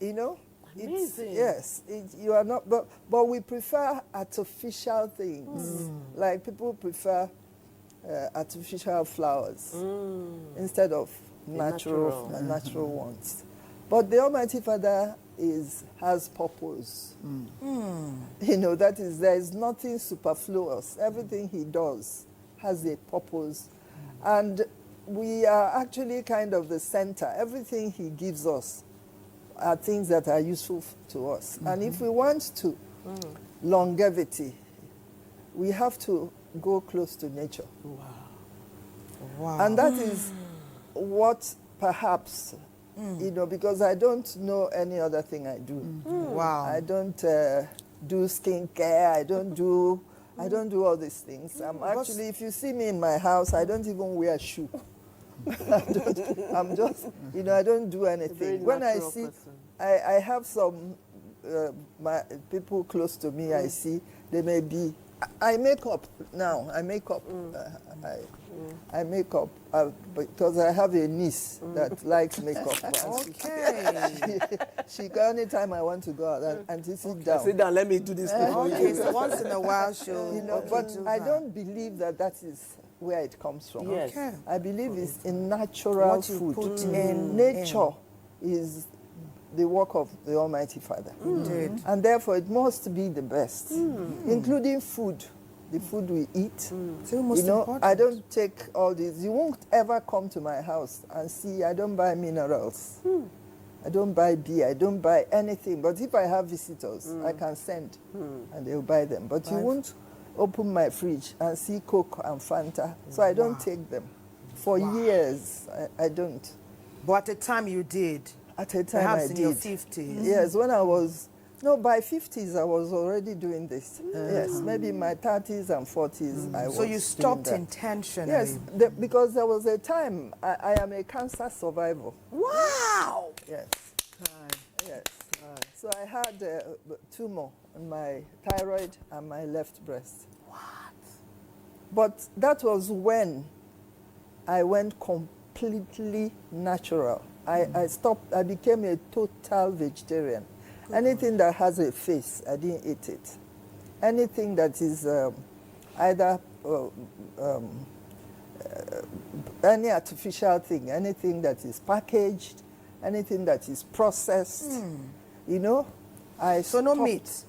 S18: You know?
S1: Amazing.
S18: You are not, but we prefer artificial things. Like people prefer artificial flowers instead of natural ones. But the Almighty Father has purpose. You know, that is, there is nothing superfluous. Everything he does has a purpose. And we are actually kind of the center. Everything he gives us are things that are useful to us. And if we want to longevity, we have to go close to nature.
S2: Wow.
S18: And that is what perhaps, you know, because I don't know any other thing I do.
S2: Wow.
S18: I don't do skincare. I don't do all these things. Actually, if you see me in my house, I don't even wear a shoe. I'm just, you know, I don't do anything. When I see, I have some my people close to me, I see, they may be, I make up now. I make up. I make up because I have a niece that likes makeup. She anytime I want to go out and to sit down.
S1: Sit down, let me do this thing for you.
S2: Okay, so once in a while she'll...
S18: You know, but I don't believe that is where it comes from.
S1: Yes. Okay.
S18: I believe it's in natural
S2: what you
S18: food.
S2: put
S18: Nature is the work of the Almighty Father.
S2: Indeed.
S18: And therefore it must be the best, including food. The food we eat.
S2: So most
S18: you know,
S2: important.
S18: I don't take all these. You won't ever come to my house and see I don't buy minerals. I don't buy beer. I don't buy anything. But if I have visitors, I can send and they'll buy them. But you won't open my fridge and see Coke and Fanta. So I don't take them. For years, I don't.
S2: But at the time you did.
S18: At a time
S2: perhaps
S18: I
S2: in
S18: did.
S2: your 50s.
S18: Yes, when I was... No, by 50s, I was already doing this. Yes, maybe in my 30s and 40s, I was.
S2: So you stopped
S18: doing that.
S2: intentionally?
S18: Yes, because there was a time I am a cancer survivor.
S2: Wow!
S18: Yes. Yes. So I had a tumor on my thyroid and my left breast.
S2: What?
S18: But that was when I went completely natural. I stopped, I became a total vegetarian. Anything that has a face, I didn't eat it. Anything that is either any artificial thing, anything that is packaged, anything that is processed, you know, I
S2: So no
S18: stopped.
S2: meat?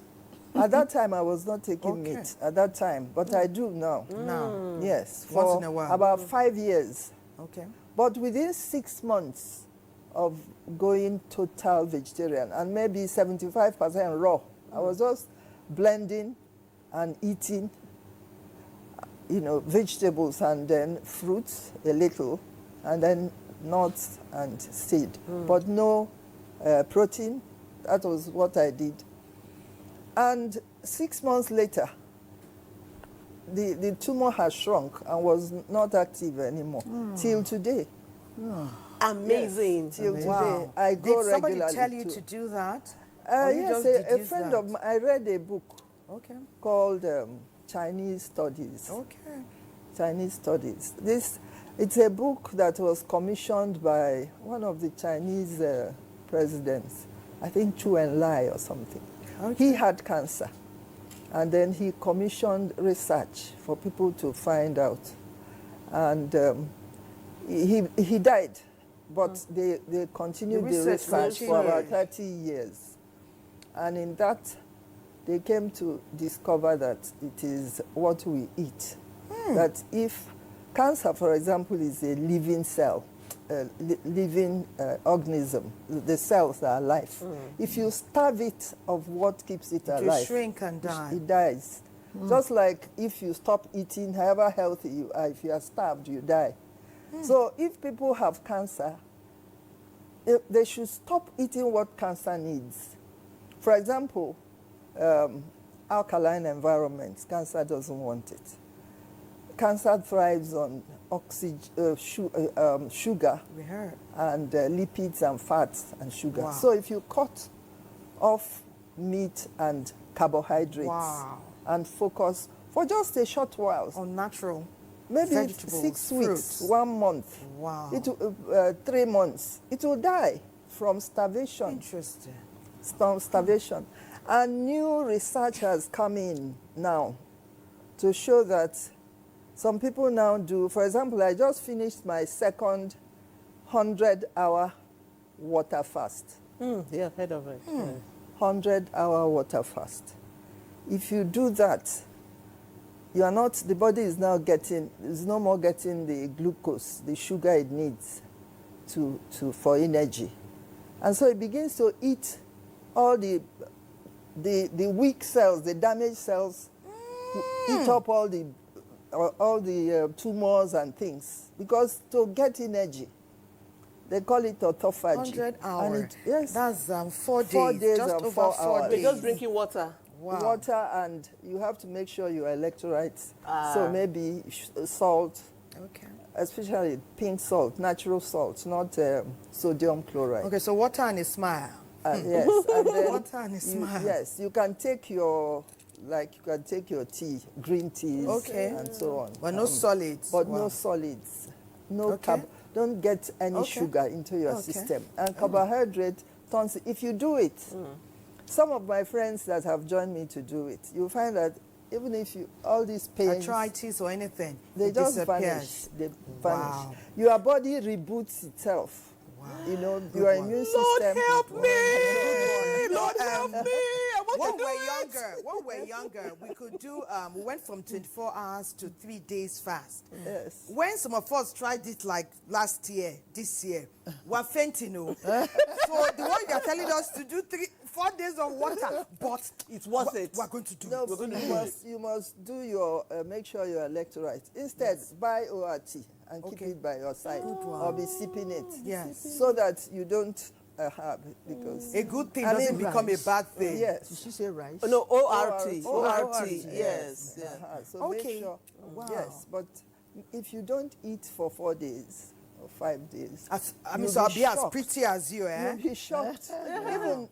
S18: At that time, I was not taking meat at that time, but I do now.
S2: Now?
S18: Yes,
S2: Once
S18: for
S2: in a while?
S18: about 5 years.
S2: Okay.
S18: But within 6 months of going total vegetarian, and maybe 75% raw, I was just blending and eating, you know, vegetables and then fruits a little, and then nuts and seed, but no protein. That was what I did. And 6 months later, the tumor has shrunk and was not active anymore till today.
S1: Amazing.
S18: Yes, till today.
S2: Wow.
S18: I go
S2: Did somebody
S18: regularly
S2: tell you
S18: too.
S2: to do that? Or you
S18: Yes,
S2: just
S18: a
S2: deduced
S18: friend
S2: that?
S18: of mine, I read a book
S2: Okay.
S18: called Chinese Studies.
S2: Okay.
S18: Chinese Studies. It's a book that was commissioned by one of the Chinese presidents, I think Chu Enlai or something.
S2: Okay.
S18: He had cancer, and then he commissioned research for people to find out. And he died, but they continued the research for about 30 years. And in that, they came to discover that it is what we eat. That if cancer, for example, is a living cell, living organism, the cells are alive. If you starve it of what keeps it alive,
S2: will shrink and die.
S18: it dies. Just like if you stop eating, however healthy you are, if you are starved, you die. So if people have cancer, they should stop eating what cancer needs. For example, alkaline environments, cancer doesn't want it. Cancer thrives on sugar and lipids and fats and sugar.
S2: Wow.
S18: So if you cut off meat and carbohydrates and focus for just a short while
S2: on natural,
S18: maybe
S2: vegetables,
S18: 6
S2: fruits.
S18: weeks, 1 month,
S2: Wow.
S18: 3 months, it will die from starvation.
S2: Interesting.
S18: Starvation. And new research has come in now to show that some people now do, for example, I just finished my second 100-hour water fast.
S1: Yeah, heard of it.
S18: 100-hour water fast. If you do that, you are not, the body is now getting, is no more getting the glucose, the sugar it needs for energy. And so it begins to eat all the weak cells, the damaged cells, eat up all the tumors and things, because to get energy, they call it autophagy.
S2: 100 hours.
S18: Yes.
S2: That's 4 days.
S18: 4 days
S2: just
S18: and
S2: over
S18: 4
S2: 4
S18: hours.
S2: days.
S1: Just drinking water.
S2: Wow.
S18: Water, and you have to make sure your electrolytes. So maybe salt,
S2: Okay.
S18: especially pink salt, natural salt, not sodium chloride.
S2: Okay, so water and a smile.
S18: Yes, and then
S2: Water and a smile.
S18: yes, you can take your tea, green teas,
S2: Okay.
S18: and so on.
S2: But no solids.
S18: But
S2: Wow.
S18: no solids, no
S2: Okay.
S18: Don't get any
S2: Okay.
S18: sugar into your
S2: Okay.
S18: system. And carbohydrate turns. If you do it, some of my friends that have joined me to do it, you'll find that even if all these pains,
S2: Arthritis or anything,
S18: they
S2: it
S18: just
S2: disappears.
S18: vanish. They vanish.
S2: Wow.
S18: Your body reboots itself. You know, your immune system.
S2: help
S18: me!
S2: Lord help me! When we're younger, we could do. We went from 24 hours to 3 days fast.
S18: Yes.
S2: When some of us tried it like last year, this year, we're fainting. So the one you're telling us to do 4 days of water, but
S1: it's worth it.
S2: We're going to do.
S18: No,
S2: it.
S18: you must do your make sure your electrolytes. Instead, buy ORT and keep it by your side, or be sipping it.
S2: Yes.
S18: So that you don't have it, because
S2: a good thing doesn't become a bad thing.
S18: Yes.
S12: Did she say rice?
S1: No, ORT.
S18: ORT.
S1: Yes. Yeah.
S18: So make sure. Yes, but if you don't eat for 4 days or 5 days,
S2: so I'll be as pretty as you, eh?
S18: You'll be shocked. Even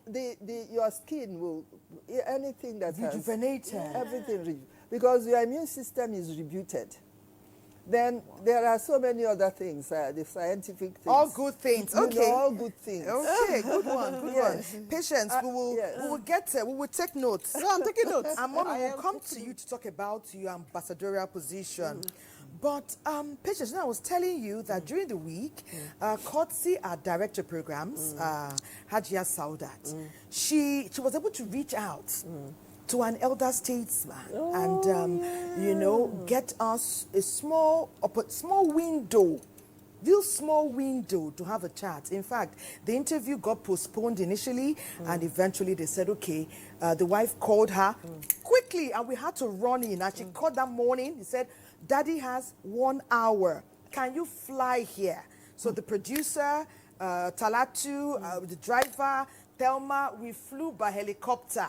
S18: your skin will, anything that
S2: rejuvenated,
S18: everything, because your immune system is rebooted. Then there are so many other things, the scientific things.
S2: All good things. Okay.
S18: All good things.
S2: Okay, good one, good one. Patience, we will take notes.
S1: No, I'm taking notes.
S2: And Mommy will come to you to talk about your ambassadorial position. But Patience, I was telling you that during the week, Courtesy, our director of programs, Hajia Saudat, she was able to reach out to an elder statesman and get us a small window, real small window to have a chat. In fact, the interview got postponed initially, and eventually they said, okay, the wife called her quickly, and we had to run in. And she called that morning. He said, Daddy has 1 hour. Can you fly here? So the producer, Talatu, the driver, Thelma, we flew by helicopter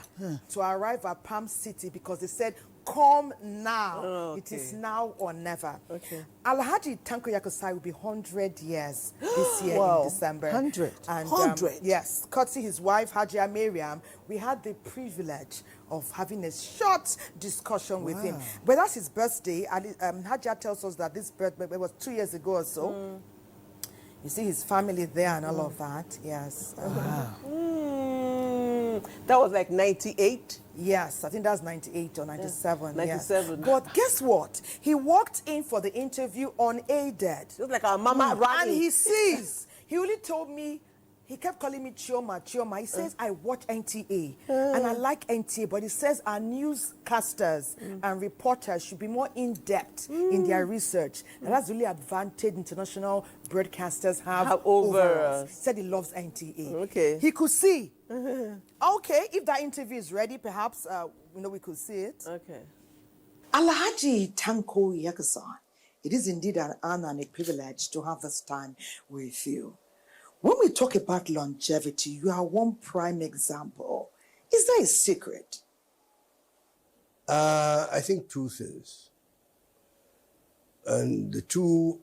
S2: to arrive at Palm City, because they said come now.
S1: Oh,
S2: It is
S1: okay.
S2: now or never.
S1: Okay.
S2: Alhaji Tanko Yakosai will be 100 years this year
S1: Wow.
S2: in December.
S1: 100.
S2: And
S1: 100.
S2: yes, courtesy his wife, Hajia Miriam, we had the privilege of having a short discussion with him.
S1: Wow.
S2: But that's his birthday. Hajia tells us that this birthday was 2 years ago or so. You see his family there and all of that. Yes.
S1: That was like 98?
S2: Yes, I think that's 98 or 97.
S1: Yeah, 97.
S2: Yes. But guess what? He walked in for the interview unaided.
S1: Just like our mama
S2: And he sees. He only told me, he kept calling me Chioma, Chioma. He says, I watch NTA and I like NTA, but he says our newscasters and reporters should be more in-depth in their research. And that's really advantage international broadcasters have over us. He said he loves NTA.
S1: Okay.
S2: He could see. Okay, if that interview is ready, perhaps we could see it.
S1: Okay.
S2: Alhaji Tanko Yakosai, it is indeed an honor and a privilege to have this time with you. When we talk about longevity, you are one prime example. Is there a secret?
S19: I think two things. And the two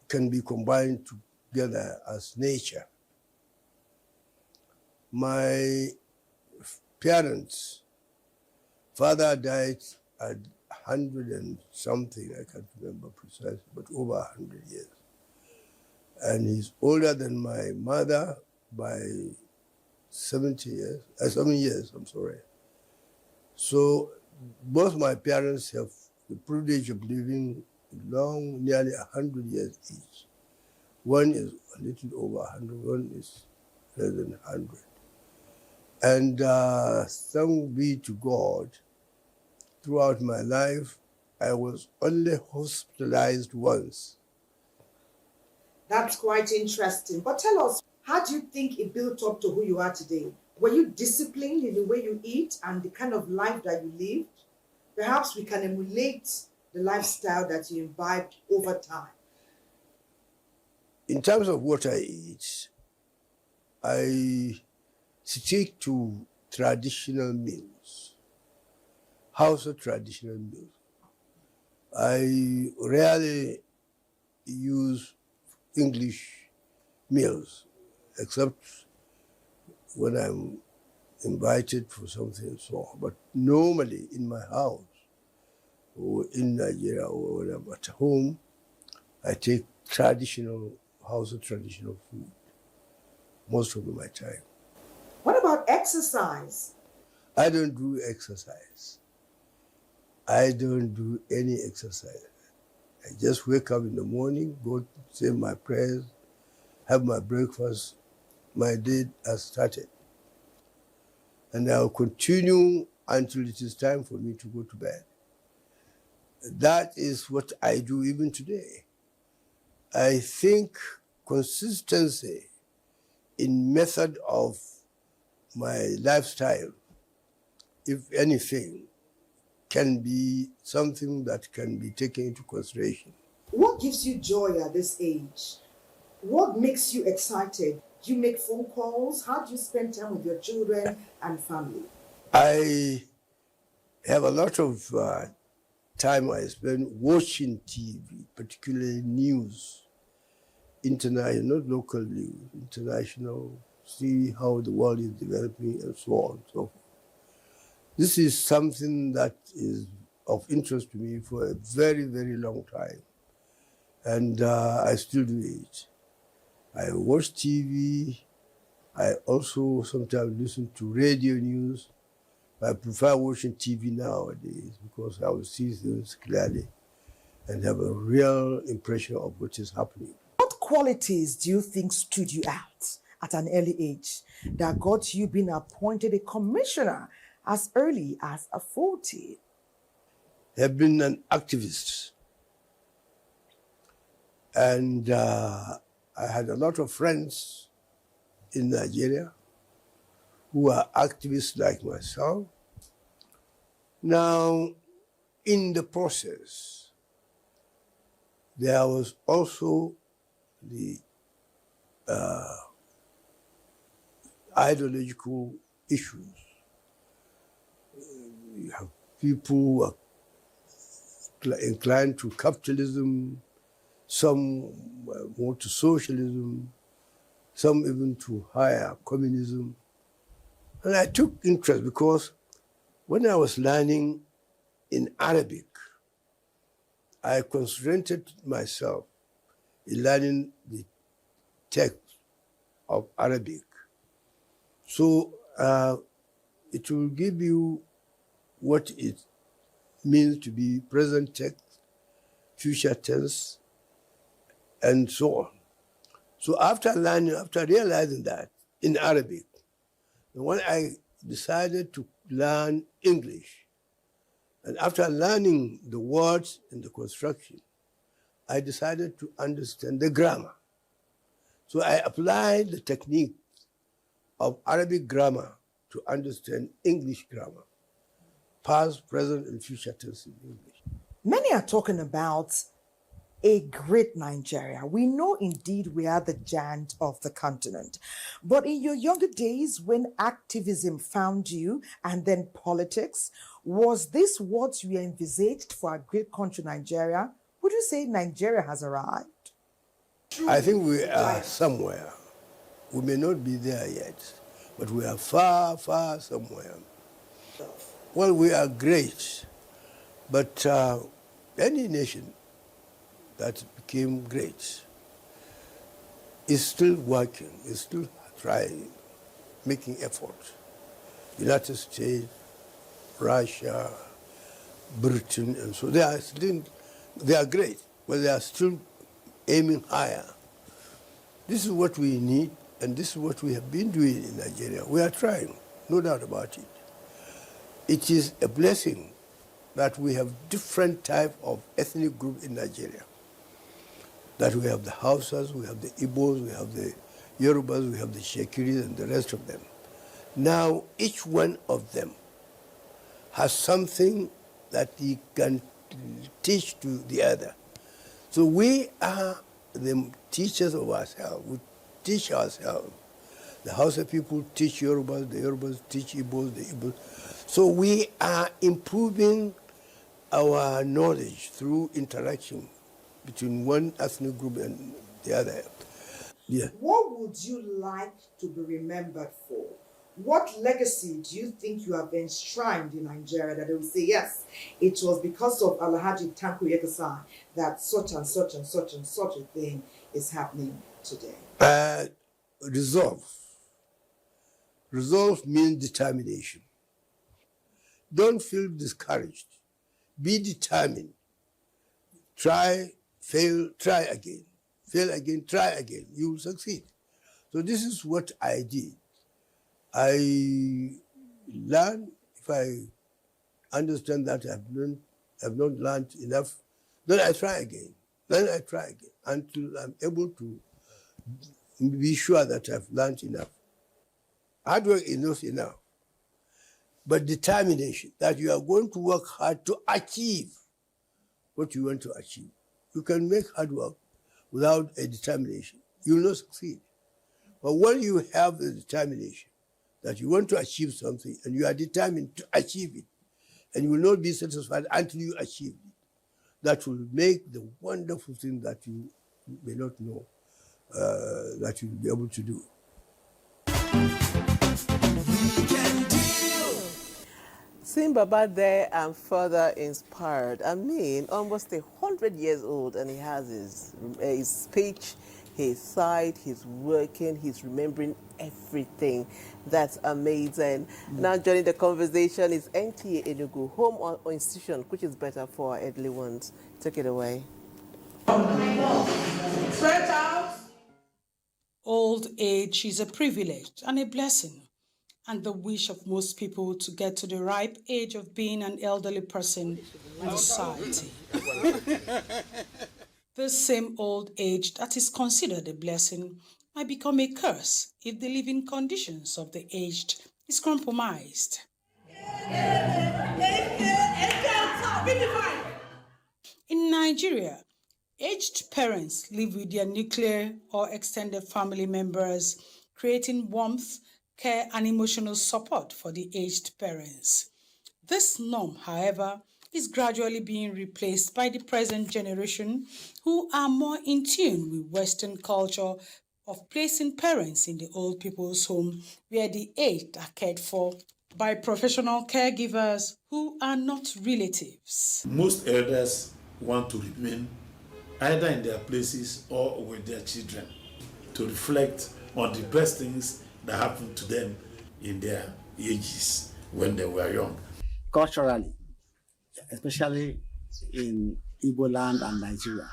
S19: can be combined together as nature. My parents, father died at 100 and something, I can't remember precisely, but over 100 years. And he's older than my mother by 7 years, I'm sorry. So both my parents have the privilege of living long, nearly 100 years each. One is a little over 100, one is less than 100. And thanks be to God, throughout my life, I was only hospitalized once.
S2: That's quite interesting. But tell us, how do you think it built up to who you are today? Were you disciplined in the way you eat and the kind of life that you lived? Perhaps we can emulate the lifestyle that you imbibed over time.
S19: In terms of what I eat, I stick to traditional meals, Hausa traditional meals. I rarely use English meals, except when I'm invited for something and so on. But normally in my house, or in Nigeria, or when I'm at home, I take traditional, Hausa traditional food most of my time.
S2: What about exercise?
S19: I don't do exercise. I don't do any exercise. I just wake up in the morning, go say my prayers, have my breakfast, my day has started. And I'll continue until it is time for me to go to bed. That is what I do even today. I think consistency in method of my lifestyle, if anything, can be something that can be taken into consideration.
S2: What gives you joy at this age? What makes you excited? Do you make phone calls? How do you spend time with your children and family?
S19: I have a lot of time I spend watching TV, particularly news, international, not local news, international, see how the world is developing and so on and so forth. This is something that is of interest to me for a very, very long time. And I still do it. I watch TV. I also sometimes listen to radio news. I prefer watching TV nowadays because I will see things clearly and have a real impression of what is happening.
S2: What qualities do you think stood you out at an early age that got you being appointed a commissioner as early as 40?
S19: I have been an activist. And I had a lot of friends in Nigeria who are activists like myself. Now, in the process, there was also the ideological issues. You have people who are inclined to capitalism, some more to socialism, some even to higher communism. And I took interest because when I was learning in Arabic, I concentrated myself in learning the text of Arabic. So it will give you what it means to be present tense, future tense, and so on. So after realizing that in Arabic, when I decided to learn English, and after learning the words and the construction, I decided to understand the grammar. So I applied the technique of Arabic grammar to understand English grammar, past, present, and future tense in English.
S2: Many are talking about a great Nigeria. We know indeed we are the giant of the continent. But in your younger days, when activism found you and then politics, was this what you envisaged for a great country, Nigeria? Would you say Nigeria has arrived?
S19: I think we are somewhere. We may not be there yet, but we are far, far somewhere. Well, we are great, but any nation that became great is still working, is still trying, making effort. United States, Russia, Britain, and so they are great, but they are still aiming higher. This is what we need, and this is what we have been doing in Nigeria. We are trying, no doubt about it. It is a blessing that we have different type of ethnic group in Nigeria. That we have the Hausas, we have the Igbos, we have the Yorubas, we have the Shekiris, and the rest of them. Now, each one of them has something that he can teach to the other. So we are the teachers of ourselves. We teach ourselves. The Hausa people teach Yorubas, the Yorubas teach Igbos, the Igbos. So we are improving our knowledge through interaction between one ethnic group and the other. Yeah.
S2: What would you like to be remembered for? What legacy do you think you have enshrined in Nigeria that they will say, yes, it was because of Alhaji Tanko Yekasai that such and such and such and such a thing is happening today?
S19: Resolve. Resolve means determination. Don't feel discouraged. Be determined. Try, fail, try again. Fail again, try again. You will succeed. So this is what I did. I learn. If I understand that I have not learned enough, then I try again. Then I try again until I'm able to be sure that I've learned enough. Hard work is not enough, but determination that you are going to work hard to achieve what you want to achieve. You can make hard work without a determination. You will not succeed. But when you have the determination that you want to achieve something and you are determined to achieve it, and you will not be satisfied until you achieve it, that will make the wonderful thing that you may not know that you will be able to do.
S1: Seeing Baba there, I'm further inspired. I mean, almost 100 years old, and he has his speech, his sight, he's working, he's remembering everything. That's amazing. Now joining the conversation is NTA Enugu, home or institution, which is better for our elderly ones. Take it away.
S20: Stretch out. Old age is a privilege and a blessing, and the wish of most people to get to the ripe age of being an elderly person in society. This same old age that is considered a blessing might become a curse if the living conditions of the aged is compromised. In Nigeria, aged parents live with their nuclear or extended family members, creating warmth, care, and emotional support for the aged parents. This norm, however, is gradually being replaced by the present generation who are more in tune with Western culture of placing parents in the old people's home where the aged are cared for by professional caregivers who are not relatives.
S21: Most elders want to remain either in their places or with their children to reflect on the best things that happened to them in their ages when they were young.
S22: Culturally, especially in Igbo land and Nigeria,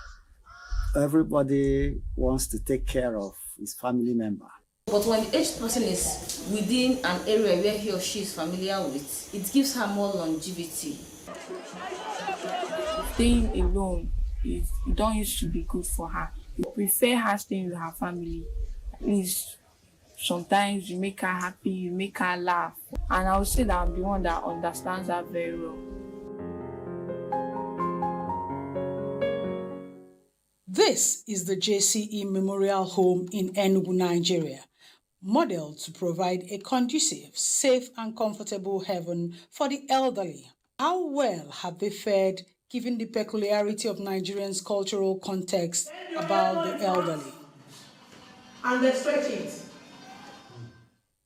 S22: everybody wants to take care of his family member.
S23: But when the aged person is within an area where he or she is familiar with, it gives her more longevity.
S24: Staying alone don't used to be good for her. We prefer her staying with her family. At least sometimes you make her happy, you make her laugh. And I would say that I'm the one that understands her very well.
S20: This is the JCE Memorial Home in Enugu, Nigeria, modeled to provide a conducive, safe and comfortable haven for the elderly. How well have they fared given the peculiarity of Nigerians' cultural context about the elderly?
S23: And they stretch it.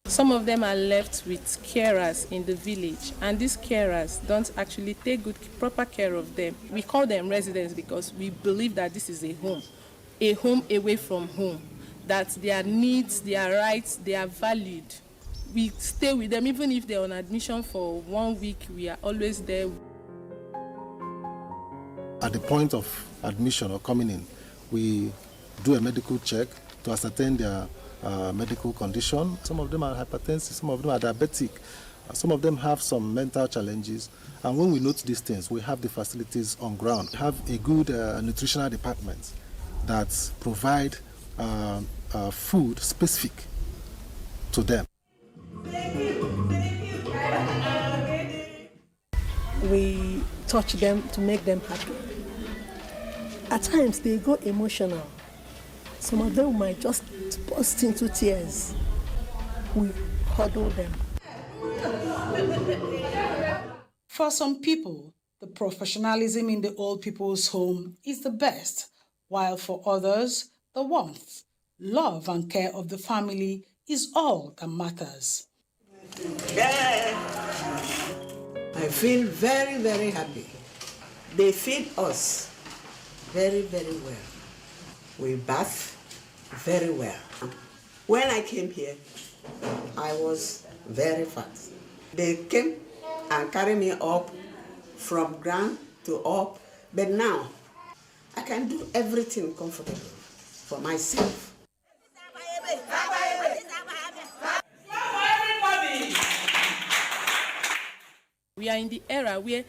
S24: Some of them are left with carers in the village, and these carers don't actually take proper care of them. We call them residents because we believe that this is a home away from home, that their needs, their rights, they are valued. We stay with them even if they're on admission for 1 week, we are always there.
S25: At the point of admission or coming in, we do a medical check to ascertain their medical condition. Some of them are hypertensive, some of them are diabetic, some of them have some mental challenges. And when we note these things, we have the facilities on ground. We have a good nutritional department that provide food specific to them.
S26: We touch them to make them happy. At times they go emotional. Some of them might just burst into tears. We huddle them.
S20: For some people, the professionalism in the old people's home is the best, while for others, the warmth, love and care of the family is all that matters.
S27: I feel very, very happy. They feed us very, very well. We bath very well. When I came here, I was very fat. They came and carried me up from ground to up, but now I can do everything comfortable for myself.
S24: We are in the era where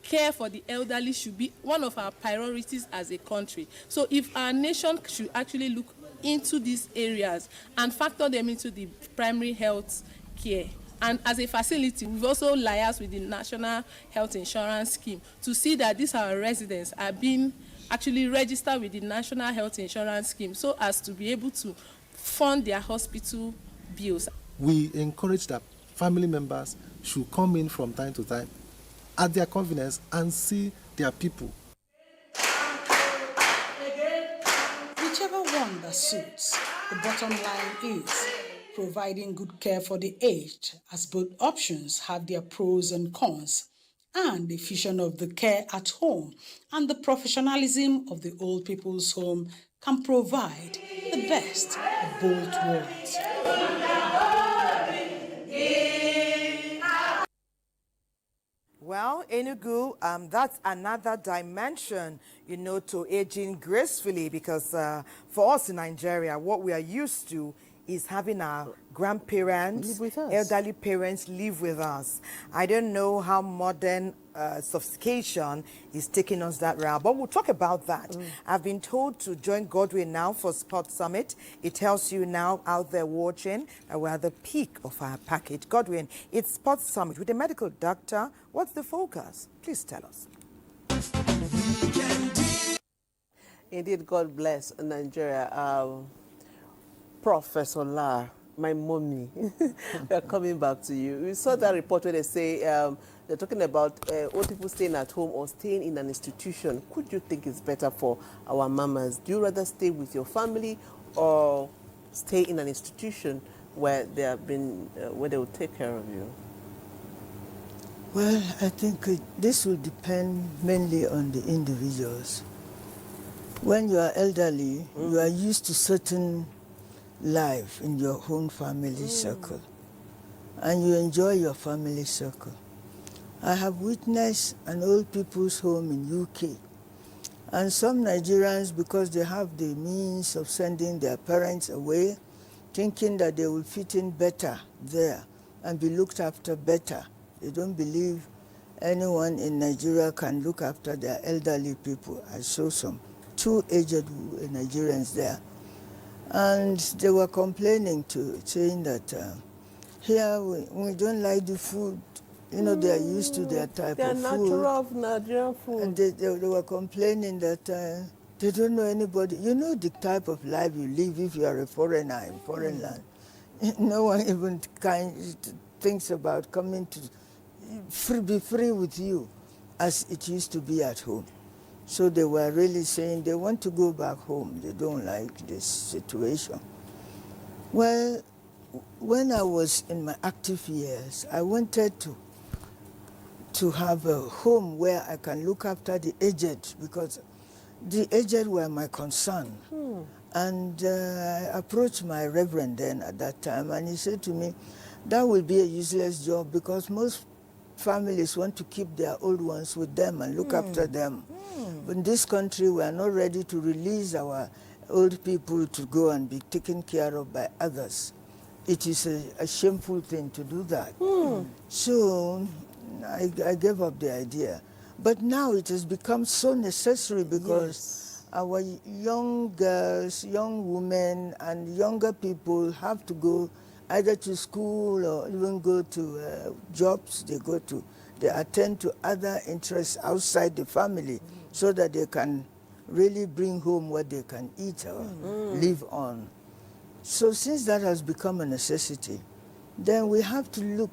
S24: care for the elderly should be one of our priorities as a country. So if our nation should actually look into these areas and factor them into the primary health care. And as a facility, we've also liaised with the National Health Insurance Scheme to see that these our residents are being actually registered with the National Health Insurance Scheme so as to be able to fund their hospital bills.
S25: We encourage that family members should come in from time to time at their convenience and see their people.
S20: Whichever one that suits, the bottom line is providing good care for the aged, as both options have their pros and cons, and the fusion of the care at home and the professionalism of the old people's home can provide the best of both worlds.
S2: Well, Enugu, that's another dimension, to aging gracefully, because for us in Nigeria, what we are used to is having our grandparents, elderly parents live with us. I don't know how modern sophistication is taking us that route, but we'll talk about that. I've been told to join Godwin now for Sports Summit. It tells you now out there watching that we're at the peak of our package. Godwin, it's Sports Summit with a medical doctor. What's the focus? Please tell us.
S1: Indeed, God bless Nigeria. Professor La, my mommy. We are coming back to you. We saw that report where they say they're talking about old people staying at home or staying in an institution. Could you think it's better for our mamas? Do you rather stay with your family or stay in an institution where they have been, where they will take care of you?
S12: Well, I think this will depend mainly on the individuals. When you are elderly, you are used to certain life in your own family circle, and you enjoy your family circle. I have witnessed an old people's home in UK, and some Nigerians, because they have the means of sending their parents away, thinking that they will fit in better there and be looked after better. They don't believe anyone in Nigeria can look after their elderly people. I saw some 2 aged Nigerians there. And they were complaining saying that here we don't like the food. You know, they are used to their type of food.
S1: They are natural Nigerian food.
S12: And they were complaining that they don't know anybody. You know the type of life you live if you are a foreigner in foreign land. No one even thinks about coming to be free with you as it used to be at home. So they were really saying they want to go back home. They don't like this situation. Well, when I was in my active years, I wanted to have a home where I can look after the aged, because the aged were my concern. And I approached my reverend then at that time, and he said to me, that will be a useless job because most families want to keep their old ones with them and look after them. But in this country, we are not ready to release our old people to go and be taken care of by others. It is a shameful thing to do that. So I gave up the idea. But now it has become so necessary because our young girls, young women, and younger people have to go either to school or even go to jobs. They attend to other interests outside the family so that they can really bring home what they can eat or live on. So since that has become a necessity, then we have to look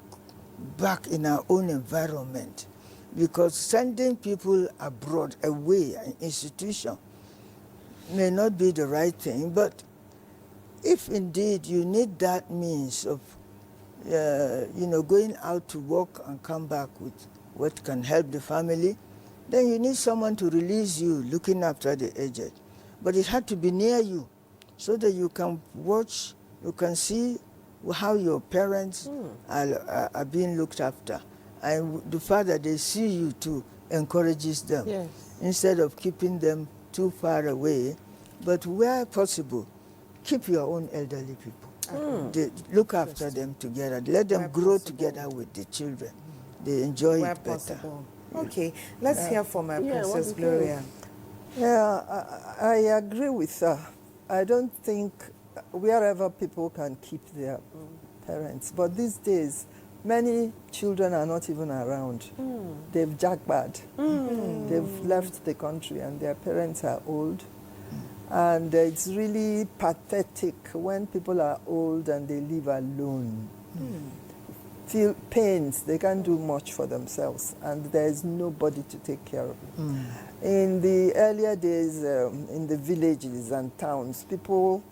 S12: back in our own environment, because sending people abroad, away, an institution, may not be the right thing. But if indeed you need that means of going out to work and come back with what can help the family, then you need someone to release you looking after the aged. But it had to be near you so that you can watch, you can see how your parents are being looked after. And the fact that they see you too encourages them, instead of keeping them too far away. But where possible, keep your own elderly people. Look after them together. Let them grow together with the children. They enjoy it better.
S2: Okay, let's hear from Princess Gloria.
S18: Yeah, I agree with her. I don't think wherever people can keep their parents, but these days, many children are not even around. They've jackbad. They've left the country and their parents are old. And it's really pathetic when people are old and they live alone. Feel pains, they can't do much for themselves, and there's nobody to take care of them. In the earlier days, in the villages and towns, people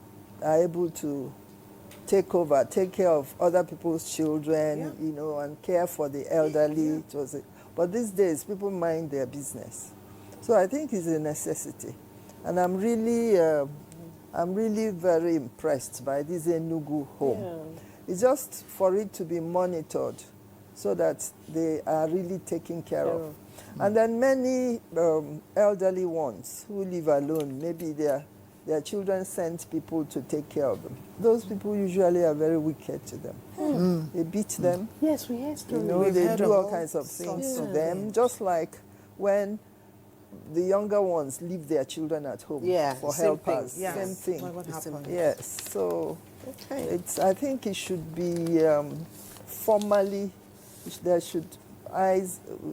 S18: are able to take care of other people's children, and care for the elderly. But these days, people mind their business. So I think it's a necessity. And I'm really very impressed by this Enugu home. It's just for it to be monitored so that they are really taken care of. And then many elderly ones who live alone, maybe their children send people to take care of them. Those people usually are very wicked to them. They beat them.
S1: Yes, we heard stories.
S18: They do all kinds of things to them, just like when the younger ones leave their children at home for helpers. Same thing.
S2: What happened?
S18: Yes. So I think it should be formally,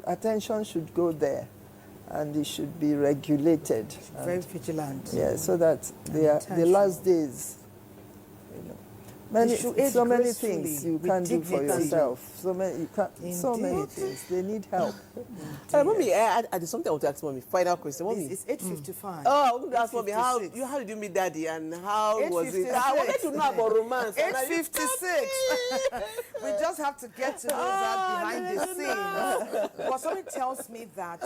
S18: attention should go there, and it should be regulated.
S2: Very vigilant.
S18: Yeah, so that the last days, So many things you can't do for yourself. So many things. They need help.
S1: Mommy, there's something I want to ask Mommy. Final question, Mommy.
S2: It's 8:55.
S1: Oh, I want to ask Mommy, how did you meet Daddy and how was it? I wanted to know about romance.
S2: 8:56. We just have to get to know that behind the scenes. But something tells me that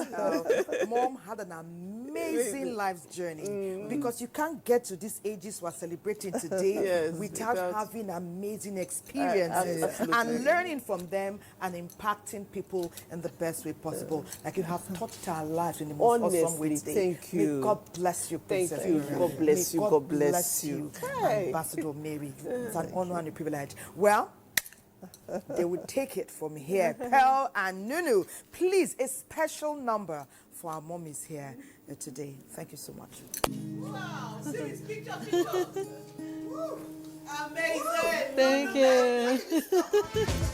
S2: Mom had an amazing life journey because you can't get to these ages we're celebrating today without having amazing experiences and learning from them and impacting people in the best way possible. Like you have touched our lives in the most awesome way today.
S1: Thank you.
S2: May God bless you, Princess.
S1: Thank you. God bless you. God bless you.
S2: Ambassador Mary. It's an honor and a privilege. Well, they will take it from here. Pearl and Nunu, please, a special number for our mommies here today. Thank you so much.
S1: Wow, see this picture. Amazing.
S23: Thank you.